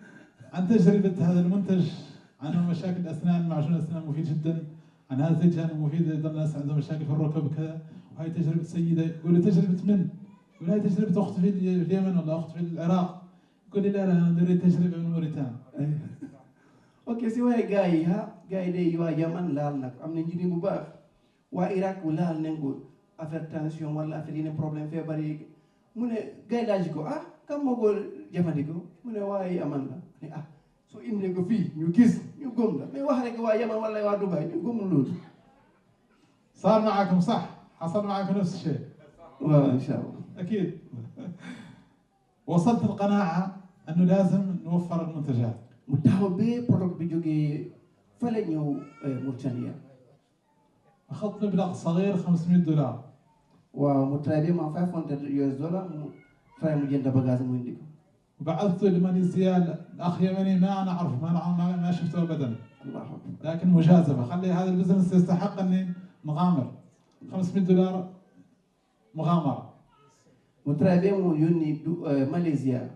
[SPEAKER 8] عن تجربة هذا المنتج عن مشاكل الأسنان، معجون الأسنان مفيد جدا، عن هذا الزيت مفيد أيضا الناس عندهم مشاكل في الركب كذا، وهي تجربة سيدة. يقول لي تجربة من؟ يقول هاي تجربة أخت في اليمن ولا أخت في العراق. يقول لي لا أنا نريد تجربة من موريتانيا.
[SPEAKER 4] ok si waaye gars yi gars yi de waa Yaman laal nag am na njëriñ bu baax waa Irak bu laal nañ ko affaire tension wala affaire yeneen problème feebar yi mu ne gars yi laaj ko kan moo ko jëfandikoo mu ne waa Yaman la ne soo indee ko fii ñu gis ñu gëm la mais wax rek waa Yaman wala waa Dubai ñu gëmul loolu.
[SPEAKER 8] صار معكم صح؟ حصل معكم نفس الشيء.
[SPEAKER 4] waaw إن شاء الله.
[SPEAKER 8] أكيد. وصلت القناعة أنه لازم نوفر المنتجات.
[SPEAKER 4] mu taxaw ba produit bi jógee fële ñëw Mauritania.
[SPEAKER 8] أخذت مبلغ صغير $500.
[SPEAKER 4] waaw mu traité ma $500 mu fay mu jënd bagage mu indi ko.
[SPEAKER 8] وبعثته لماليزيا الأخ يمني ما أنا أعرف ما شفته أبدا.
[SPEAKER 4] الله أكبر.
[SPEAKER 8] لكن مجازفة، خلي هذا البزنس يستحق أني نغامر. $500 مغامرة.
[SPEAKER 4] mu traité mu yónni Malaysia.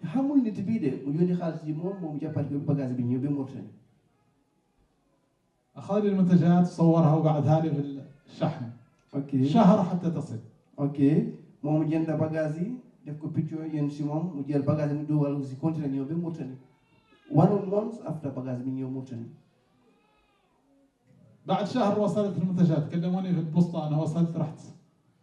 [SPEAKER 4] xamul nit bii de mu yónni xaalis yi moom jàppale ko bagage bi ñëw ba Mauritanie.
[SPEAKER 8] أخذ لي المنتجات صورها وقعدها لي في الشحن.
[SPEAKER 4] ok
[SPEAKER 8] شهر حتى تصل.
[SPEAKER 4] ok moom jënd bagage yi def ko picture yéen si moom mu jël bagage bi dugal si conteneur ñëw ba Mauritanie. 1 month after bagage bi ñëw Mauritanie.
[SPEAKER 8] بعد شهر وصلت المنتجات، كلموني في البوسطة أنا وصلت، رحت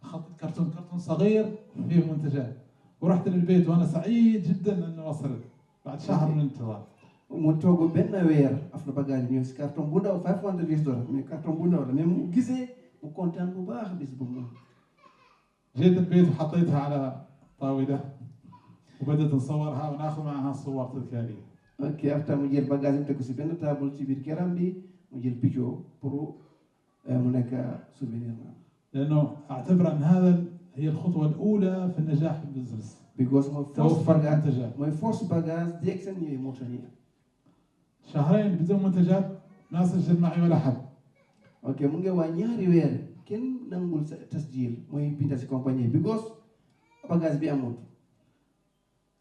[SPEAKER 8] أخذت كرتون صغير فيه منتجات ورحت للبيت وأنا سعيد جدا أنه وصلت بعد شهر من الانتظار.
[SPEAKER 4] mu toog benn weer after bagage ñëw si carton bu ndaw $500 mais carton bu ndaw la mais mu gisee mu kontaan bu baax bis bu mu.
[SPEAKER 8] جيت البيت وحطيتها على طاولة وبدأت نصورها وناخذ معها صور تذكارية.
[SPEAKER 4] ok after mu jël bagage yi mu teg ko si benn table ci biir këram bi mu jël picture pour mu nekk souvenir.
[SPEAKER 8] لأنه أعتبر أن هذا هي الخطوة الأولى في النجاح في البزنس.
[SPEAKER 4] because mooy
[SPEAKER 8] توفر منتجات.
[SPEAKER 4] mooy force bagage DXN ñëwee Mauritanie.
[SPEAKER 8] شهرين بدون منتجات ما سجل معي ولا حد.
[SPEAKER 4] ok mu ngi waa ñaari weer kenn nangul sa tasjil mooy binda si compagnie because bagage bi amul.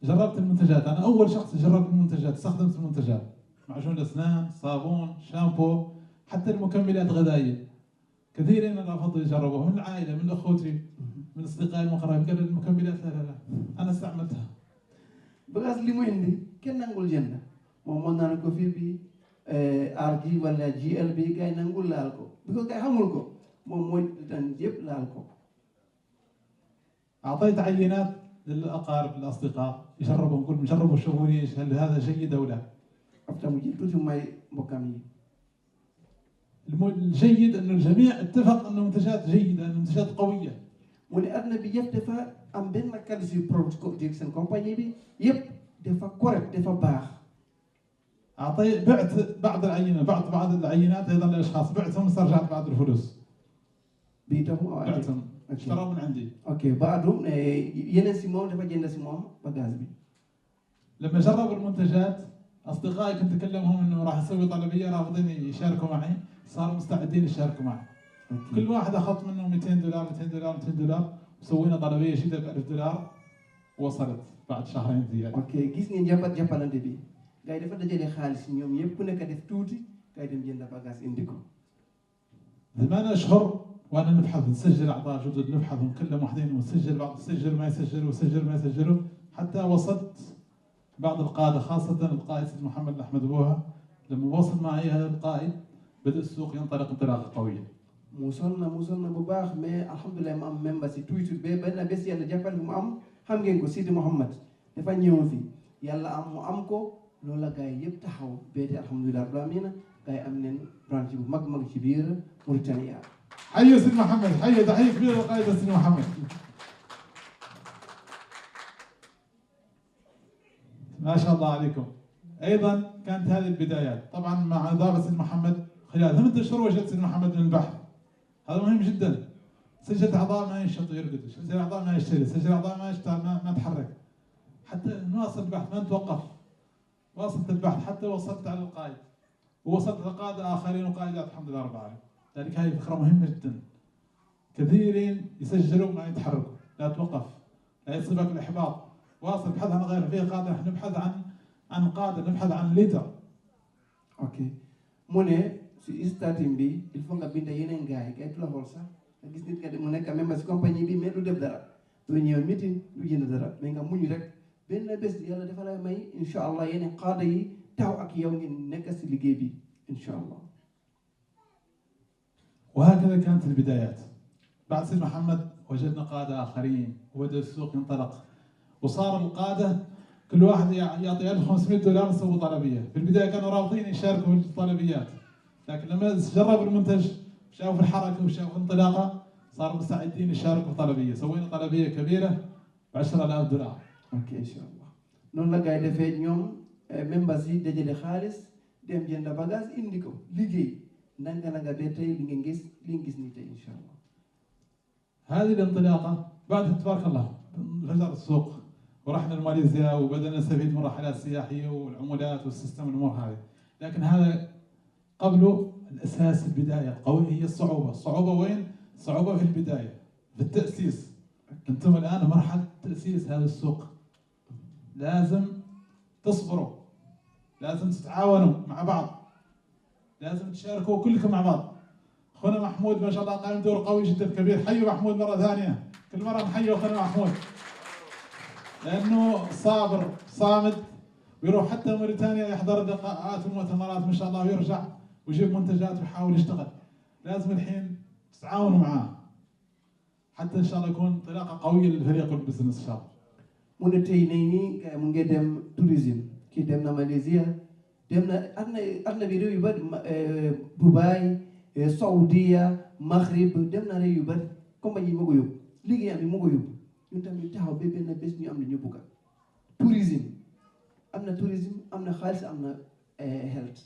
[SPEAKER 8] جربت المنتجات، أنا أول شخص جرب المنتجات، استخدمت المنتجات، معجون الأسنان، صابون، شامبو، حتى المكملات الغذائية. كثيرين رفضوا يجربوها من العائلة، من أخوتي، من أصدقائي المقربين، قالوا المكملات لا لا لا، أنا استعملتها.
[SPEAKER 4] bagage li mu indi kenn nangul jënd moom mën naa ne ko fii bi RG wala GL bi gars yi nangul laal ko bi ko gars yi xamul ko moom mooy tan yëpp laal ko.
[SPEAKER 8] أعطيت عينات للأقارب الأصدقاء يجربوا، نقول جربوا شوفوا لي هل هذا جيد أو لا.
[SPEAKER 4] après mu jël tuuti may mbokkam yi.
[SPEAKER 8] الجيد أنه الجميع اتفق أنه منتجات جيدة، أنه منتجات قوية.
[SPEAKER 4] mu ne àdduna bi yëpp dafa am benn kàddu si produit seen compagnie bi yëpp dafa correct dafa baax.
[SPEAKER 8] بعت بعض العينات، بعض العينات أيضا للأشخاص، بعتهم واسترجعت بعض الفلوس.
[SPEAKER 4] بعتهم أو
[SPEAKER 8] بعتهم اشتروا من عندي.
[SPEAKER 4] اوكي بعدهم yeneen si moom dafa jënd si moom bagage bi.
[SPEAKER 8] لما جربوا المنتجات أصدقائي كنت أكلمهم إنه راح أسوي طلبية، رافضين يشاركوا معي، صاروا مستعدين يشاركوا معي. كل واحد أخذت منه $200 وسوينا طلبية جديدة ب$1000 ووصلت بعد شهرين زيادة.
[SPEAKER 4] اوكي gis ngeen jàppalante bi gars yi dafa dajale xaalis ñoom yëpp ku nekk def tuuti gars yi dem jënd bagage indi ko.
[SPEAKER 8] 8 أشهر وأنا نبحث، نسجل أعضاء جدد، نبحثهم كلهم واحدين، ونسجل بعض يسجل ما يسجلوا ويسجل ما يسجلوا، حتى وصلت بعض القادة خاصة القائد سيد محمد أحمد بوها، لما وصل معي هذا القائد بدأ السوق ينطلق انطلاقة قوية.
[SPEAKER 4] musoon na bu baax mais alhamdulilah mu am membre si tuuti ba benn bés yàlla jàppal mu am xam ngeen ko Sidi Mouhamed dafa ñëw fi yàlla am mu am ko loolu la gars yi yëpp taxaw béyte alhamdulilah rabbil aalamiina gars yi am neen branche bu mag ci biir Mauritania.
[SPEAKER 8] حيوا سيد محمد، حيوا تحية كبيرة للقائد سيد محمد. ما شاء الله عليكم. أيضا كانت هذه البدايات، طبعا مع إضافة سيد محمد خلال 8 أشهر وجدت سيد محمد من البحث. هذا مهم جدا. سجل أعضاء ما ينشط ويرقد، سجل أعضاء ما يشتري، سجل أعضاء ما يشتغل ما تحرك. حتى نواصل البحث ما نتوقف. واصلت البحث حتى وصلت على القائد. ووصلت لقادة آخرين وقائدات الحمد لله رب العالمين. لذلك هذه فكرة مهمة جدا. كثيرين يسجلوا ما يتحركوا، لا توقف، لا يصيبك الإحباط. واصل ابحث عن غيره، فيه قادة نحن نبحث عن قادة، نبحث عن ليدر.
[SPEAKER 4] اوكي mu ne si starting bi il faut nga bind yeneen gars yi kay la xool sax nga gis nit nga mu nekk même si compagnie bi mais du def dara du ñëw meeting du jënd dara mais nga muñ rek benn bés yàlla dafa lay may incha allah yeneen qaada yi taw ak yow ngeen nekk si liggéey bi incha allah.
[SPEAKER 8] وهكذا كانت البدايات. بعد سيد محمد وجدنا قادة آخرين وبدأ السوق ينطلق، وصار القادة كل واحد يعطي $1500 يسوي طلبية. في البداية كانوا رافضين يشاركوا في الطلبيات، لكن لما جربوا المنتج شافوا في الحركة وشافوا الانطلاقة صاروا مستعدين يشاركوا في طلبية. سوينا طلبية كبيرة $10,000.
[SPEAKER 4] ok incha allah noonu la gars yi defee ñoom membres yi dajale xaalis dem jënd bagage indi ko liggéey nanga ba tey li ngeen gis nii tey incha allah.
[SPEAKER 8] هذه الانطلاقة بعد تبارك الله انفجر السوق ورحنا لماليزيا وبدأنا نستفيد من الرحلات السياحية والعملات والسيستم الأمور هذه، لكن هذا قبله الأساس البداية القوية هي الصعوبة. الصعوبة وين؟ الصعوبة في البداية في التأسيس. أنتم الآن مرحلة تأسيس هذا السوق، لازم تصبروا، لازم تتعاونوا مع بعض، لازم تشاركوا كلكم مع بعض. أخونا محمود ما شاء الله قام دور قوي جدا كبير، حيوا محمود مرة ثانية، كل مرة نحيي أخونا محمود لأنه صابر صامد، ويروح حتى موريتانيا يحضر لقاءات ومؤتمرات ما شاء الله، ويرجع ويجيب منتجات ويحاول يشتغل. لازم الحين تتعاونوا معاه حتى إن شاء الله يكون انطلاقة قوية للفريق والبزنس إن شاء الله.
[SPEAKER 4] mu ne tey nii mu ngi dem tourisme kii dem na Malaysia dem na adna bi réew yu bari Dubai Saudiya Maghrib dem na réew yu bari compagnie moo ko yóbbu liggéeyam bi moo ko yóbbu ñun tamit taxaw ba benn bés ñu am na ñu bugga tourisme am na xaalis am na health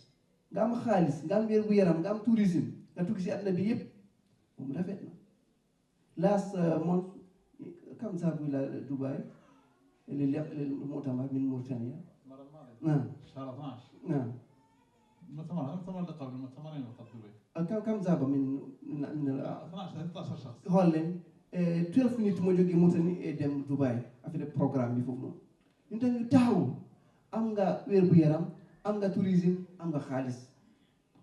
[SPEAKER 4] nga am xaalis nga am wér gu yaram nga am tourisme nga tukki si adna bi yëpp moom rafet na. last month kam saabu ila Dubai للمؤتمر من موريتانيا. نعم.
[SPEAKER 8] شهر 12.
[SPEAKER 4] نعم.
[SPEAKER 8] المؤتمر اللي قبل المؤتمرين اللي قبل دبي.
[SPEAKER 4] كم ذهب من
[SPEAKER 8] 12 13 شخص.
[SPEAKER 4] هولن 12 نيت moo jógee Mauritanie dem Dubai affaire programme bi foofu noonu ñun tam ñu taxaw am nga wér bu yaram am nga tourisme am nga xaalis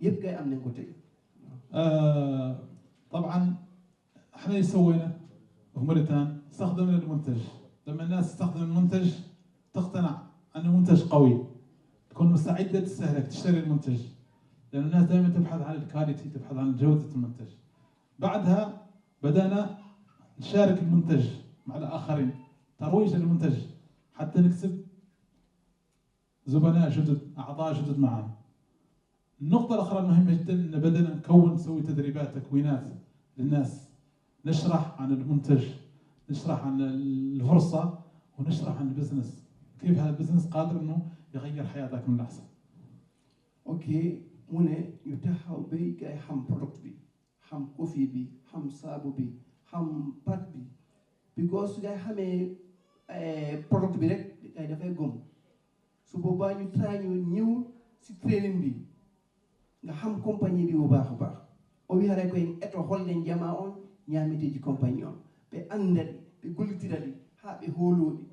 [SPEAKER 4] yëpp kay am nañ ko tey.
[SPEAKER 8] طبعا احنا سوينا في موريتان استخدمنا المنتج. لما الناس تستخدم المنتج تقتنع انه منتج قوي، تكون مستعده تستهلك تشتري المنتج، لان الناس دائما تبحث عن الكواليتي، تبحث عن جوده المنتج. بعدها بدانا نشارك المنتج مع الاخرين، ترويج المنتج حتى نكسب زبناء جدد، اعضاء جدد معنا. النقطة الأخرى المهمة جدا أن بدأنا نسوي تدريبات تكوينات للناس، نشرح عن المنتج، نشرح عن الفرصة، ونشرح عن البزنس، كيف هذا البزنس قادر إنه يغير حياتك من الأحسن.
[SPEAKER 4] أوكي، مونة يتحاو بي كاي حم برودكت بي، حم كوفي بي، حم صابو بي، حم بات بي، because كاي حمي برودكت بي رك كاي دافاي غوم. su boobaa ñu try ñu ñëw si training bi nga xam compagnie bi bu baax a baax o wiyare koye eto hollen jama on ñaamiteji compagnie on ɓe andaɗi ɓe gollitiraɗi haa ɓe hooloɗi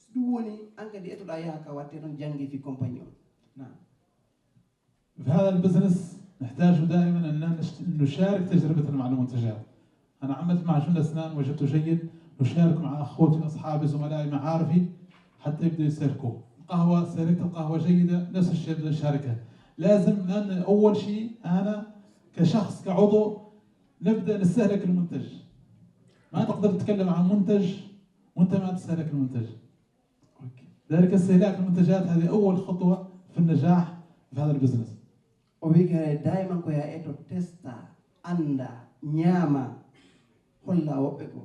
[SPEAKER 4] so ɗum woni an kadi etoɗa yaha ka watte ɗon jangge fi compagnie on. نعم.
[SPEAKER 8] في هذا البزنس نحتاج دائما أن نشارك تجربتنا مع المنتجات. أنا عملت معجون أسنان وجدته جيد، نشارك مع أخوتي أصحابي زملائي معارفي حتى يبدأوا يسلكوا. قهوة سلكت القهوة جيدة، نفس الشيء بدنا نشاركها. لازم لأن أول شيء أنا كشخص كعضو نبدأ نستهلك المنتج. ما تقدر تتكلم عن منتج وأنت ما تستهلك المنتج. ذلك استهلاك المنتجات هذه أول خطوة في النجاح في هذا البزنس.
[SPEAKER 4] وبيجي دائما كويا إتو تستا أندا نياما كلها وبكو.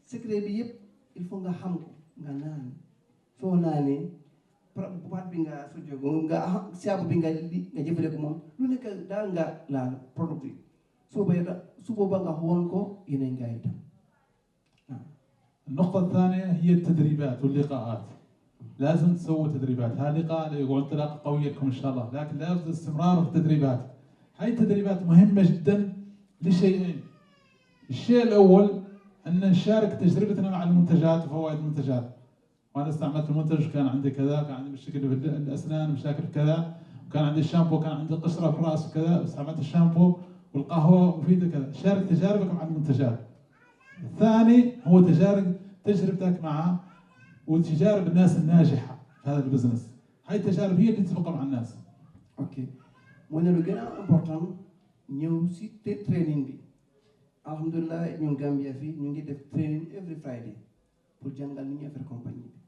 [SPEAKER 4] سكري بيب الفونغا حمكو غنان فوناني buat binga sujogo nga siabu binga nga jefere ko mom lu nek dal nga la produit so bayda subo ba nga hon ko yene nga itam.
[SPEAKER 8] النقطة الثانية هي التدريبات واللقاءات. لازم تسوي تدريبات، هذا لقاء يقول انطلاقة قوية لكم ان شاء الله، لكن لابد الاستمرار في التدريبات. هاي التدريبات مهمة جدا لشيئين. الشيء الأول أن نشارك تجربتنا مع المنتجات وفوائد المنتجات. وأنا استعملت المنتج كان عندي كذا، كان عندي مشاكل في الأسنان، مشاكل كذا، وكان عندي الشامبو، كان عندي قشرة في الرأس وكذا، استعملت الشامبو والقهوة مفيدة كذا. شارك تجاربك مع المنتجات. الثاني هو تجربتك مع وتجارب الناس الناجحة في هذا البزنس. هاي التجارب هي اللي تبقى مع الناس.
[SPEAKER 4] اوكي. من لو gëna important ñew ci training bi. Alhamdulillah ñu Gambia fi ñu ngi def training every Friday pour jangal ni affaire compagnie bi.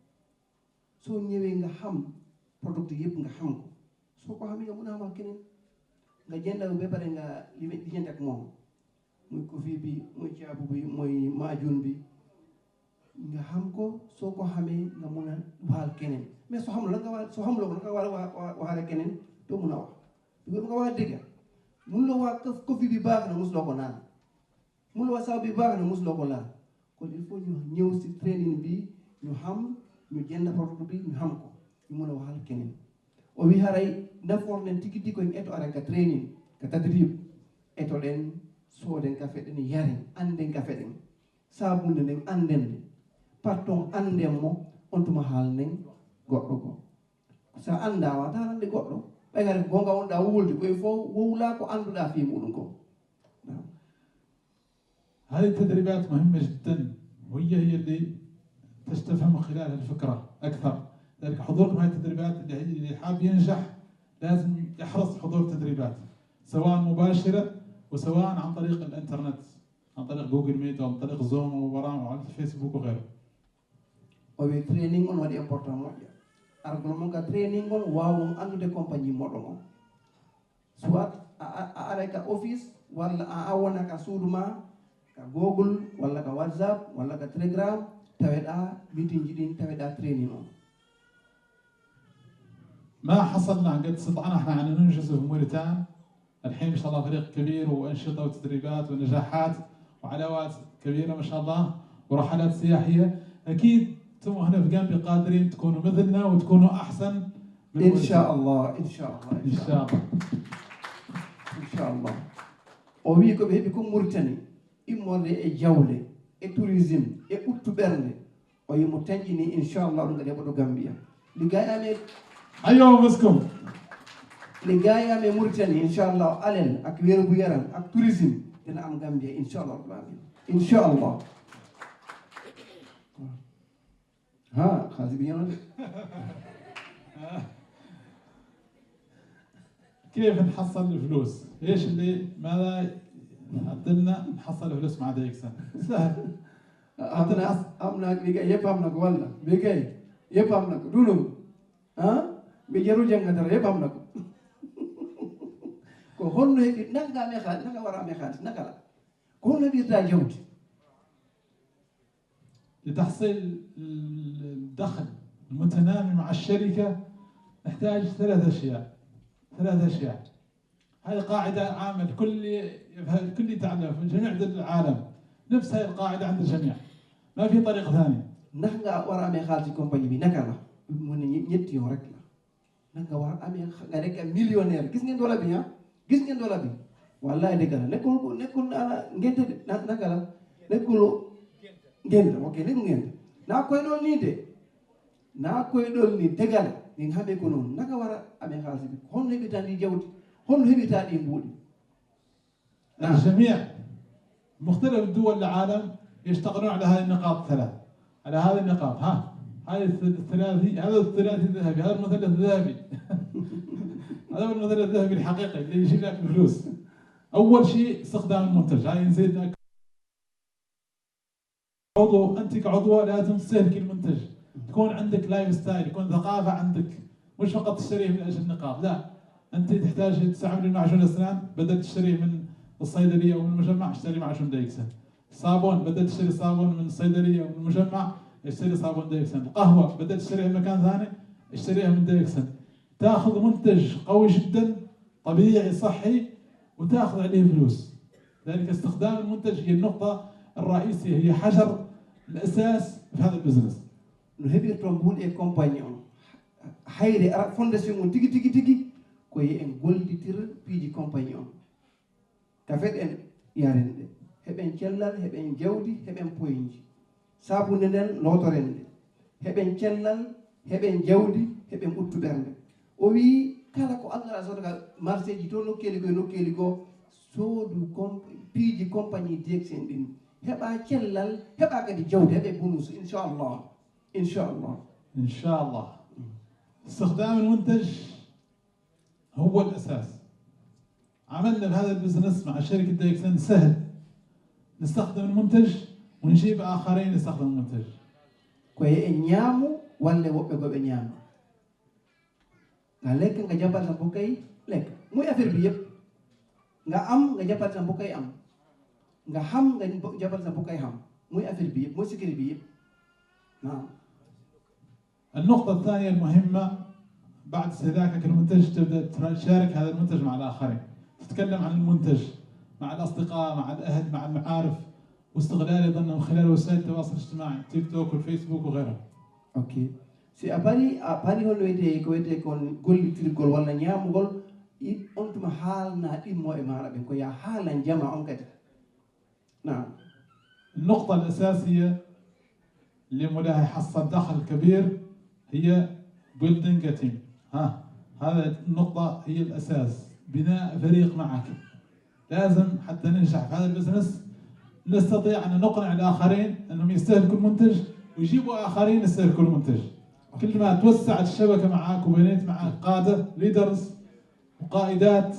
[SPEAKER 4] So ñëwé nga xam product yépp nga xam ko. So ko xamé nga mëna amal keneen nga jëndal ba paré nga li jënd ak mom. Muy coffee bi, muy ciabu bi, muy majun bi. nga xam ko soo ko xamee nga mun a waxal keneen mais soo xamul la nga wax soo xamuloo ko nga war a waxale keneen doo mun a wax du nga wax dëgg mun la wax coffee bi baax na musuloo ko naan mun la wax saabu bi baax na musuloo ko laal kon il faut ñu ñëw si training bi ñu xam ñu jënd produit bi ñu xam ko ñu mun a waxal keneen o wi haray nafoornen tigi tigi koyen eto ara ka training ka tadrib eto ɗen sooden ka feɗen yaren anden ka feɗen saabunde nden andende parton anden mo on tuma haal nden goɗɗo go sa anda wata hande goɗɗo ɓaygare gonga wonɗa wulde koye fof wowla ko anduɗa fi muɗum ko.
[SPEAKER 8] هذه التدريبات مهمة جدا وهي اللي تستفهم خلالها الفكرة أكثر. لذلك حضوركم هذه التدريبات اللي حاب ينجح لازم يحرص حضور التدريبات سواء مباشرة وسواء عن طريق الانترنت، عن طريق جوجل ميت او عن طريق زوم وبرامج على الفيسبوك وغيره.
[SPEAKER 4] وبي ترينينغ اون ودي امبورطان موجا ارغل مونغا ترينينغ اون واو اندو كومباني مودو سوات اريكا اوفيس ولا اونا كا سودما كا جوجل ولا كا واتساب ولا كا تليجرام تاويدا ميتين جدين تاويدا ترينينغ.
[SPEAKER 8] ما حصلنا قد استطعنا احنا ان ننجز في موريتان. الحين ما شاء الله فريق كبير وانشطه وتدريبات ونجاحات وعلاوات كبيره ما شاء الله ورحلات سياحيه. اكيد انتم هنا في جنبي قادرين تكونوا مثلنا وتكونوا احسن من
[SPEAKER 4] ان شاء الله ان شاء الله
[SPEAKER 8] ان شاء الله
[SPEAKER 4] ان شاء الله. وي كو بيبي كو موريتاني imorde e jawle e tourisme e uttu bernde o oyi mo tañƴini inchallah ɗum kadi heɓoto Gambia liggayame
[SPEAKER 8] أيوة مسكم
[SPEAKER 4] liggayame Mauritanie inchallah alel ak weeru bu yaram ak tourisme dina am Gambia inchallah rabbil alamin inchallah ha xaalis bi ñëw na de
[SPEAKER 8] كيف نحصل الفلوس؟ ايش اللي ماذا عدلنا نحصل الفلوس مع دايكسن؟ سهل.
[SPEAKER 4] am na liggéey yëpp am na ko walla liggéey yëpp am na ko dulum ah mi jarul jàngatara yëpp am na ko ko holno heɓi naka nga amee xaalis naka war a amee xaalis naka la ko holno heɓirta jawdi
[SPEAKER 8] لتحصيل الدخل المتنامي مع الشركة نحتاج ثلاث أشياء. هذه قاعدة عامة الكل يتعلم في جميع دول العالم، نفس هذه القاعدة عند الجميع، ما في طريقة ثانية.
[SPEAKER 4] naka nga war a amee xaalis ci compagnie bi naka la mu ne ñetti yoon rek la naka nga war a amee nga nekk millionnaire gis ngeen doola bi gis ngeen doola bi wallahi dëgg la nekkul ngente de naka la nekkul ngente ok nekkul ngente naa koy doon nii de naa koy doon nii dëgg la ni nga xamee ko noonu naka war a amee xaalis bi holno heɓitaa ndi jawdi holno heɓitaa ɗi mbuuɗi
[SPEAKER 8] الجميع مختلف دول العالم يشتغلون على هذه النقاط الثلاث، على هذه النقاط. هذه الثلاثي، هذا الثلاثي الذهبي، هذا المثلث الذهبي هذا هو المثلث الذهبي الحقيقي اللي يجيب لك الفلوس. أول شيء استخدام المنتج، هاي نسيت عضو، أنت كعضوة لازم تستهلك المنتج، تكون عندك لايف ستايل، يكون ثقافة عندك، مش فقط تشتريه من أجل النقاط، لا، أنت تحتاج تستعمل معجون أسنان بدل تشتريه من الصيدلية أو من المجمع اشتري معجون دايكسن. صابون بدل تشتري صابون من الصيدلية أو من المجمع اشتري صابون دايكسن. القهوة بدل تشتريها من مكان ثاني اشتريها من دايكسن. تاخذ منتج قوي جدا طبيعي صحي وتاخذ عليه فلوس. ذلك استخدام المنتج هي النقطة الرئيسية، هي حجر الأساس في هذا البزنس.
[SPEAKER 4] نهبي ترامبول إيه كومبانيون hayre ara fondation on tigi tigi koye en gollitir piiji compagnon ka feɗen yaren ɗe heɓen cellal heɓen jawdi heɓen poyinji sabunde nden lotoren nde heɓen cellal heɓen jawdi heɓen ɓuttu ɓernde o wi kala ko allah sodaka marché ji to nokkeli goo soodu piiji compagnie DXN ɗin heɓa cellal heɓa kadi jawdi heɓe bonus inchallah
[SPEAKER 8] إن شاء الله. استخدام المنتج هو الأساس. عملنا بهذا البزنس مع شركة دايكسن سهل، نستخدم المنتج ونجيب آخرين يستخدموا المنتج.
[SPEAKER 4] كوي نيامو ولا وبيجو نيامو. نالك نجابل سامبوكاي لك مو أفير بيب. نعم نجابل سامبوكاي أم. نعم نجابل سامبوكاي هم. مو أفير بيب مو سكري بيب. نعم.
[SPEAKER 8] النقطة الثانية المهمة بعد استهلاكك المنتج تبدأ تشارك هذا المنتج مع الآخرين، تتكلم عن المنتج مع الأصدقاء مع الأهل مع المعارف، واستغلال أيضا من خلال وسائل التواصل الاجتماعي تيك توك والفيسبوك وغيرها.
[SPEAKER 4] أوكي. سي أباني هو لويتي كون قولي تريكول ولا نيام قول أنتم حالنا إمو إمارة بينكو يا حالا جمع أنكت. نعم.
[SPEAKER 8] النقطة الأساسية اللي مولاها يحصل دخل كبير هي building a team. هذا النقطة هي الأساس، بناء فريق معك. لازم حتى ننجح في هذا البزنس نستطيع أن نقنع الآخرين أنهم يستهلكوا المنتج ويجيبوا آخرين يستهلكوا المنتج. كل ما توسعت الشبكة معك وبنيت معك قادة ليدرز وقائدات،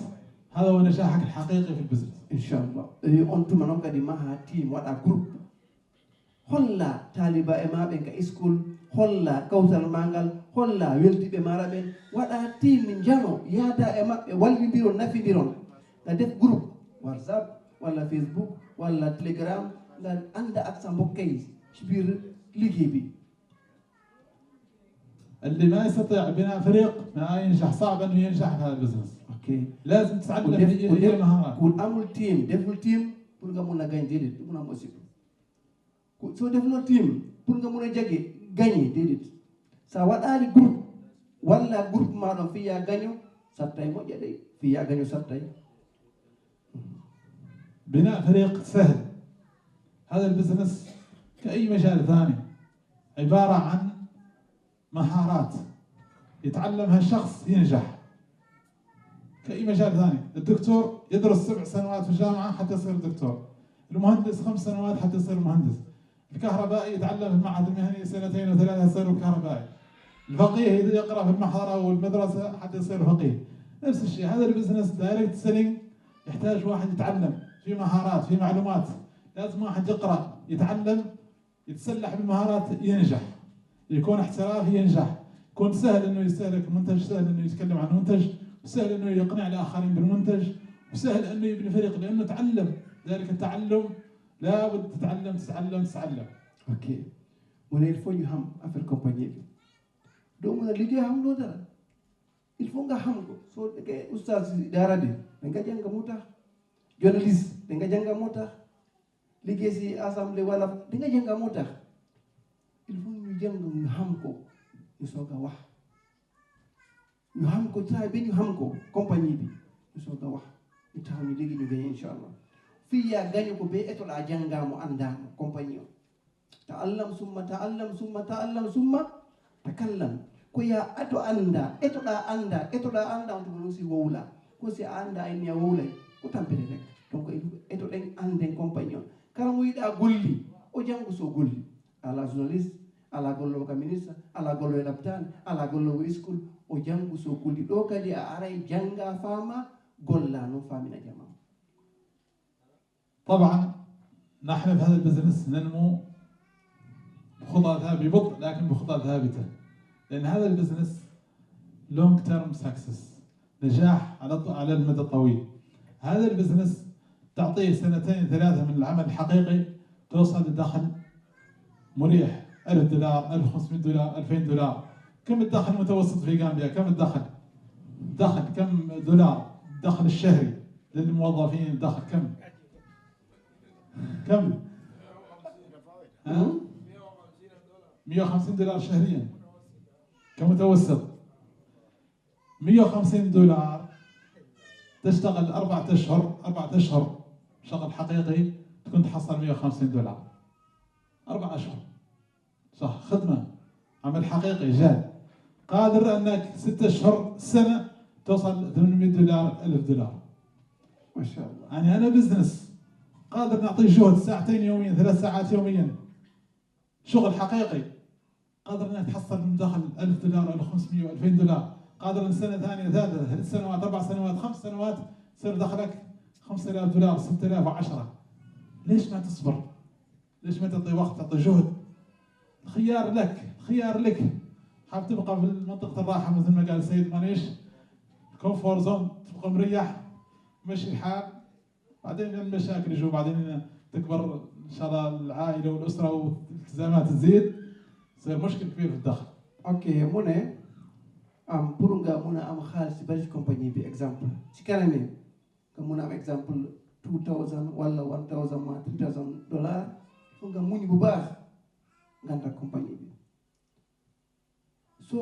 [SPEAKER 8] هذا هو نجاحك الحقيقي في البزنس.
[SPEAKER 4] إن شاء الله. أنتم منهم قد معها تيم ولا جروب. holla taliba e maɓe ka school holla kawtal mangal holla weltiɓe mara ɓen waɗa team jano yaada e maɓɓe wallidiron nafidiron nga def groupe whatsapp walla facebook walla telegram nga anda ak sa mbokkay ci biir liggéey bi.
[SPEAKER 8] اللي ما يستطيع بناء فريق ما ينجح، صعب انه ينجح في هذا البزنس.
[SPEAKER 4] اوكي.
[SPEAKER 8] لازم تتعلم هي المهارات.
[SPEAKER 4] كل امول تيم deful team pour nga mun a gañ déedéet du mun a am aussi. soo defuloo team pour nga mun a jage gagné déedéet sa waɗaali groupe walla groupe maɗon fiya gaño sattay moƴƴa ɗey fiya gaño sattay.
[SPEAKER 8] بناء فريق سهل، هذا البزنس كأي مجال ثاني، عبارة عن مهارات يتعلمها الشخص ينجح كأي مجال ثاني. الدكتور يدرس 7 سنوات في الجامعة حتى يصير دكتور، المهندس 5 سنوات حتى يصير مهندس، الكهربائي يتعلم في المعهد المهني 2 و3 يصير كهربائي، الفقيه يقرأ في المحضرة والمدرسة حتى يصير فقيه. نفس الشيء هذا البزنس دايركت سيلينج يحتاج واحد يتعلم في مهارات في معلومات، لازم واحد يقرأ يتعلم يتسلح بالمهارات ينجح، يكون احترافي ينجح، يكون سهل انه يستهلك المنتج، سهل انه يتكلم عن المنتج، سهل انه يقنع الاخرين بالمنتج، وسهل انه يبني فريق لانه تعلم. ذلك التعلم لابد تتعلم.
[SPEAKER 4] Ok. Mu ne il faut ñu xam affaire compagnie bi. doo mën a liggéey xam loo dara. il faut nga xam ko soo nekkee oustaz daara bi da nga jàng moo tax. journaliste da nga jàng moo tax. liggéey si assemblée wala da nga jàng moo tax. il faut ñu jàng ñu xam ko ñu soog a wax. ñu xam ko saa ba ñu xam ko compagnie bi ñu soog a wax ñu taxaw ñu léegi ñu gañe incha allah. fii yaa gañe ko ba etoɗa jangamo andamo compagnie o ta'allam summa takallam ko ya ato anda etoɗa anda on tuma si wowla ko si anda en ya wowlay ko tampere rek donc etoɗen anden compagnie on kala mo yiɗa golli o jango so golli ala journaliste ala gollowo ka ministre ala gollowo e laptane ala gollowo school o jango so golli ɗo kadi a aray janga fama golla noon famina jama.
[SPEAKER 8] طبعا نحن في هذا البزنس ننمو بخطى ثابتة ببطء لكن بخطى ثابتة، لأن هذا البزنس لونج تيرم سكسس، نجاح على المدى الطويل. هذا البزنس تعطيه 2 3 من العمل الحقيقي توصل لدخل مريح $1000 $1500 $2000. كم الدخل المتوسط في غامبيا؟ كم الدخل كم دولار الدخل الشهري للموظفين؟ الدخل كم؟ $150 شهريا كمتوسط. $150 تشتغل 4 أشهر شغل حقيقي تكون تحصل $150. 4 أشهر صح خدمة عمل حقيقي جاد، قادر أنك 6 أشهر سنة توصل $800 $1000.
[SPEAKER 4] ما شاء الله.
[SPEAKER 8] يعني أنا بزنس قادر نعطيه جهد 2 ساعات يوميا 3 ساعات يوميا شغل حقيقي، قادر انك تحصل من دخل $1000 $1500 $2000. قادر سنه ثانيه ثالثه 3 سنوات 4 سنوات 5 سنوات يصير دخلك $5000 $6000 و10. ليش ما تصبر؟ ليش ما تعطي وقت تعطي جهد؟ الخيار لك. حاب تبقى في منطقه الراحه مثل ما قال السيد مانيش كومفور زون، تبقى مريح مشي الحال، بعدين المشاكل يجوا، بعدين تكبر ان شاء الله العائله والاسره والالتزامات تزيد، يصير مشكل كبير في الدخل.
[SPEAKER 4] اوكي mu ne pour nga mun a am xaalis si bari ci compagnie bi exemple ci kanam nga mun a am exemple 2000 wala 1000 ma $3000 fu nga muñ bu baax nga ànd ak compagnie bi. so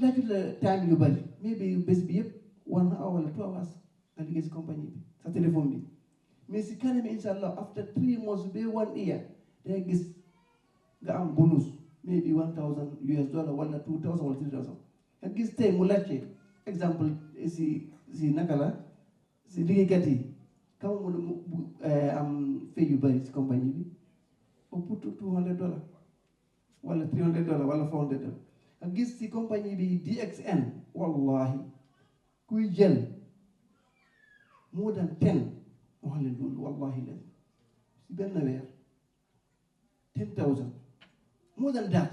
[SPEAKER 4] laajut la time yu bari mais bi bés bi yëpp 1 hour wala 2 hours nga liggéey si compagnie bi sa téléphone bi, mais si kanam inshallah after 3 months ba 1 year day gis nga am bonus maybe $1000 wala 2000 wala 3000 nga gis tey mu laajte exemple si naka la si liggéeykat yi kam mu am fay yu bari si compagnie bi au pour $200 wala $300 wala $400 nga gis si compagnie bi DXN wallahi kuy jël more than 10 wax leen loolu wallahi la si benn weer 10,000 more than that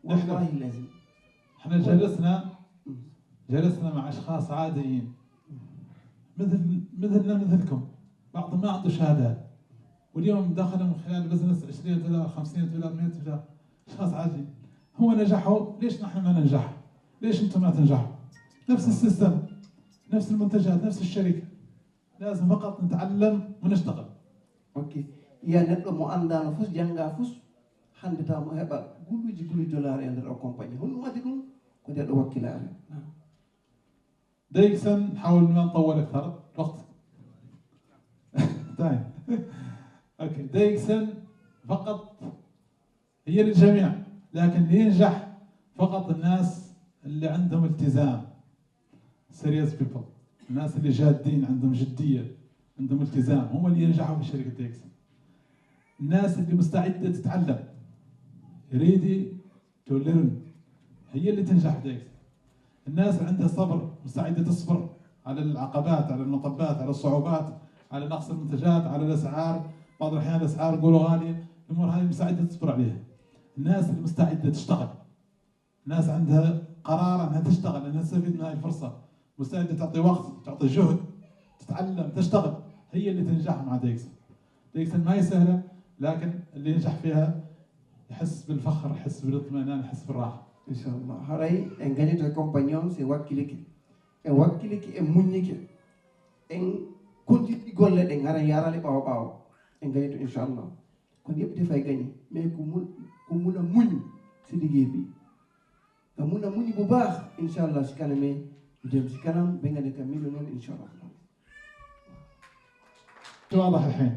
[SPEAKER 4] والله لازم.
[SPEAKER 8] احنا جلسنا مع اشخاص عاديين مثلنا مثلكم، بعضهم ما عنده شهادات واليوم دخلوا من خلال البزنس $20 $50 $100. اشخاص عاديين هو نجحوا، ليش نحن ما ننجح؟ ليش انتم ما تنجحوا؟ نفس السيستم نفس المنتجات نفس الشركه، لازم فقط نتعلم ونشتغل.
[SPEAKER 4] اوكي يا neɗɗo mo andano fof janga fof hande taw mo heɓa guluji $dollar e nder o compagnie honɗum wadde ɗum ko nder ɗo wakkilare.
[SPEAKER 8] ديكسن نحاول ما نطول اكثر وقت. طيب اوكي ديكسن فقط هي للجميع، لكن لينجح فقط الناس اللي عندهم التزام. serious people، الناس اللي جادين عندهم جدية عندهم التزام هم اللي ينجحوا في شركة ديكسن. الناس اللي مستعدة تتعلم ready to learn هي اللي تنجح في ديكسن. الناس اللي عندها صبر مستعدة تصبر على العقبات، على المطبات، على الصعوبات، على نقص المنتجات، على الأسعار، بعض الأحيان الأسعار يقولوا غالية، الأمور هذه مستعدة تصبر عليها. الناس اللي مستعدة تشتغل، الناس عندها قرار أنها تشتغل، أنها تستفيد من هذه الفرصة، مستعدة تعطي وقت، تعطي جهد، تتعلم، تشتغل، هي اللي تنجح مع ديكسن. ديكسن ما هي سهلة، لكن اللي ينجح فيها يحس بالفخر، يحس بالاطمئنان، يحس بالراحة.
[SPEAKER 4] إن شاء الله. هراي إن كانت الكومبانيون سيوكلك، وكلك منيك، إن كنت تقول لك إن هراي يارا لي باو إن كانت إن شاء الله كنت يبدي فايقني، ما كمونا مني سيدي كمونا مني بباخ إن شاء الله سكالمي يدم سكالم بيننا كميلون إن شاء الله.
[SPEAKER 8] شو واضح الحين؟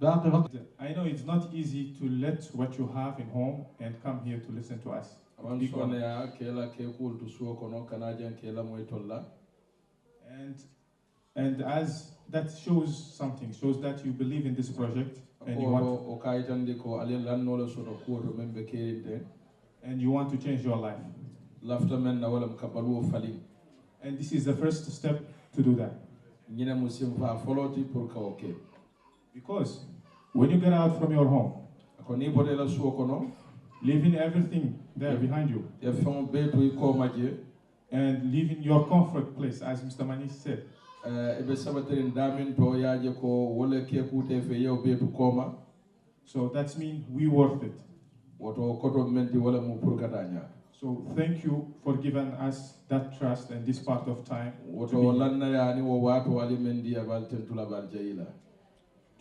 [SPEAKER 8] باقي وقت.
[SPEAKER 3] I know it's not easy to let what you have in home and come here to listen to us. And as that shows something, shows that you believe in this project and you want to change your life. And this is the first step to do that. Because when you get out from your home, leaving everything there behind you, and leaving your comfort place, as Mr. Manish said, so that means we worth it. So thank you for giving us that trust and this part of time.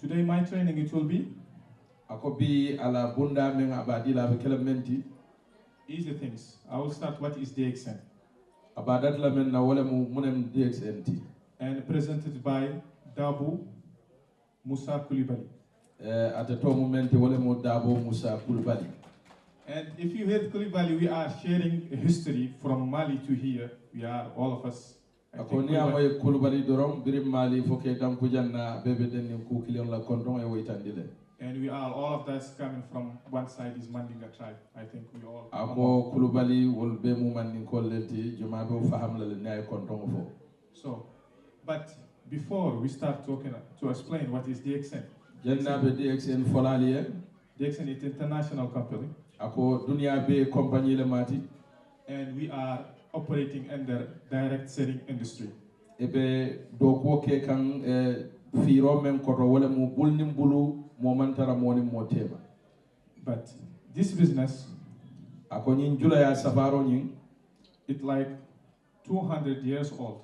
[SPEAKER 3] Today my training it will be easy things. I will start what is DXN and presented by Dabu Musa Kulibali. And if you heard Kulibali, we are sharing a history from Mali to here. We are all of us. And we are all of us coming from one side is Mandinga tribe. I think we all. So, but before we start talking to explain what is DXN. DXN is an international company. And we are operating under direct selling industry. But this business, it's like 200 years old.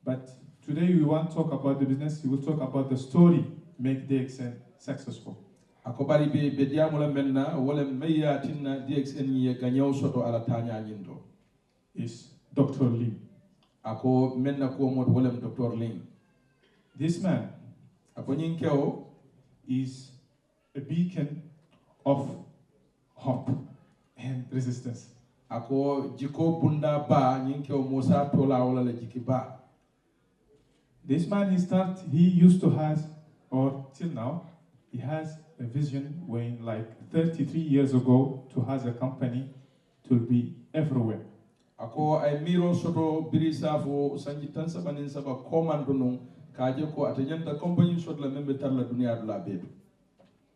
[SPEAKER 3] But today we won't talk about the business, we will talk about the story make DXN successful. Is Dr. Lee. This man is a beacon of hope and resistance. This man he used to have, or till now, he has a vision when like 33 years ago to have a company to be everywhere.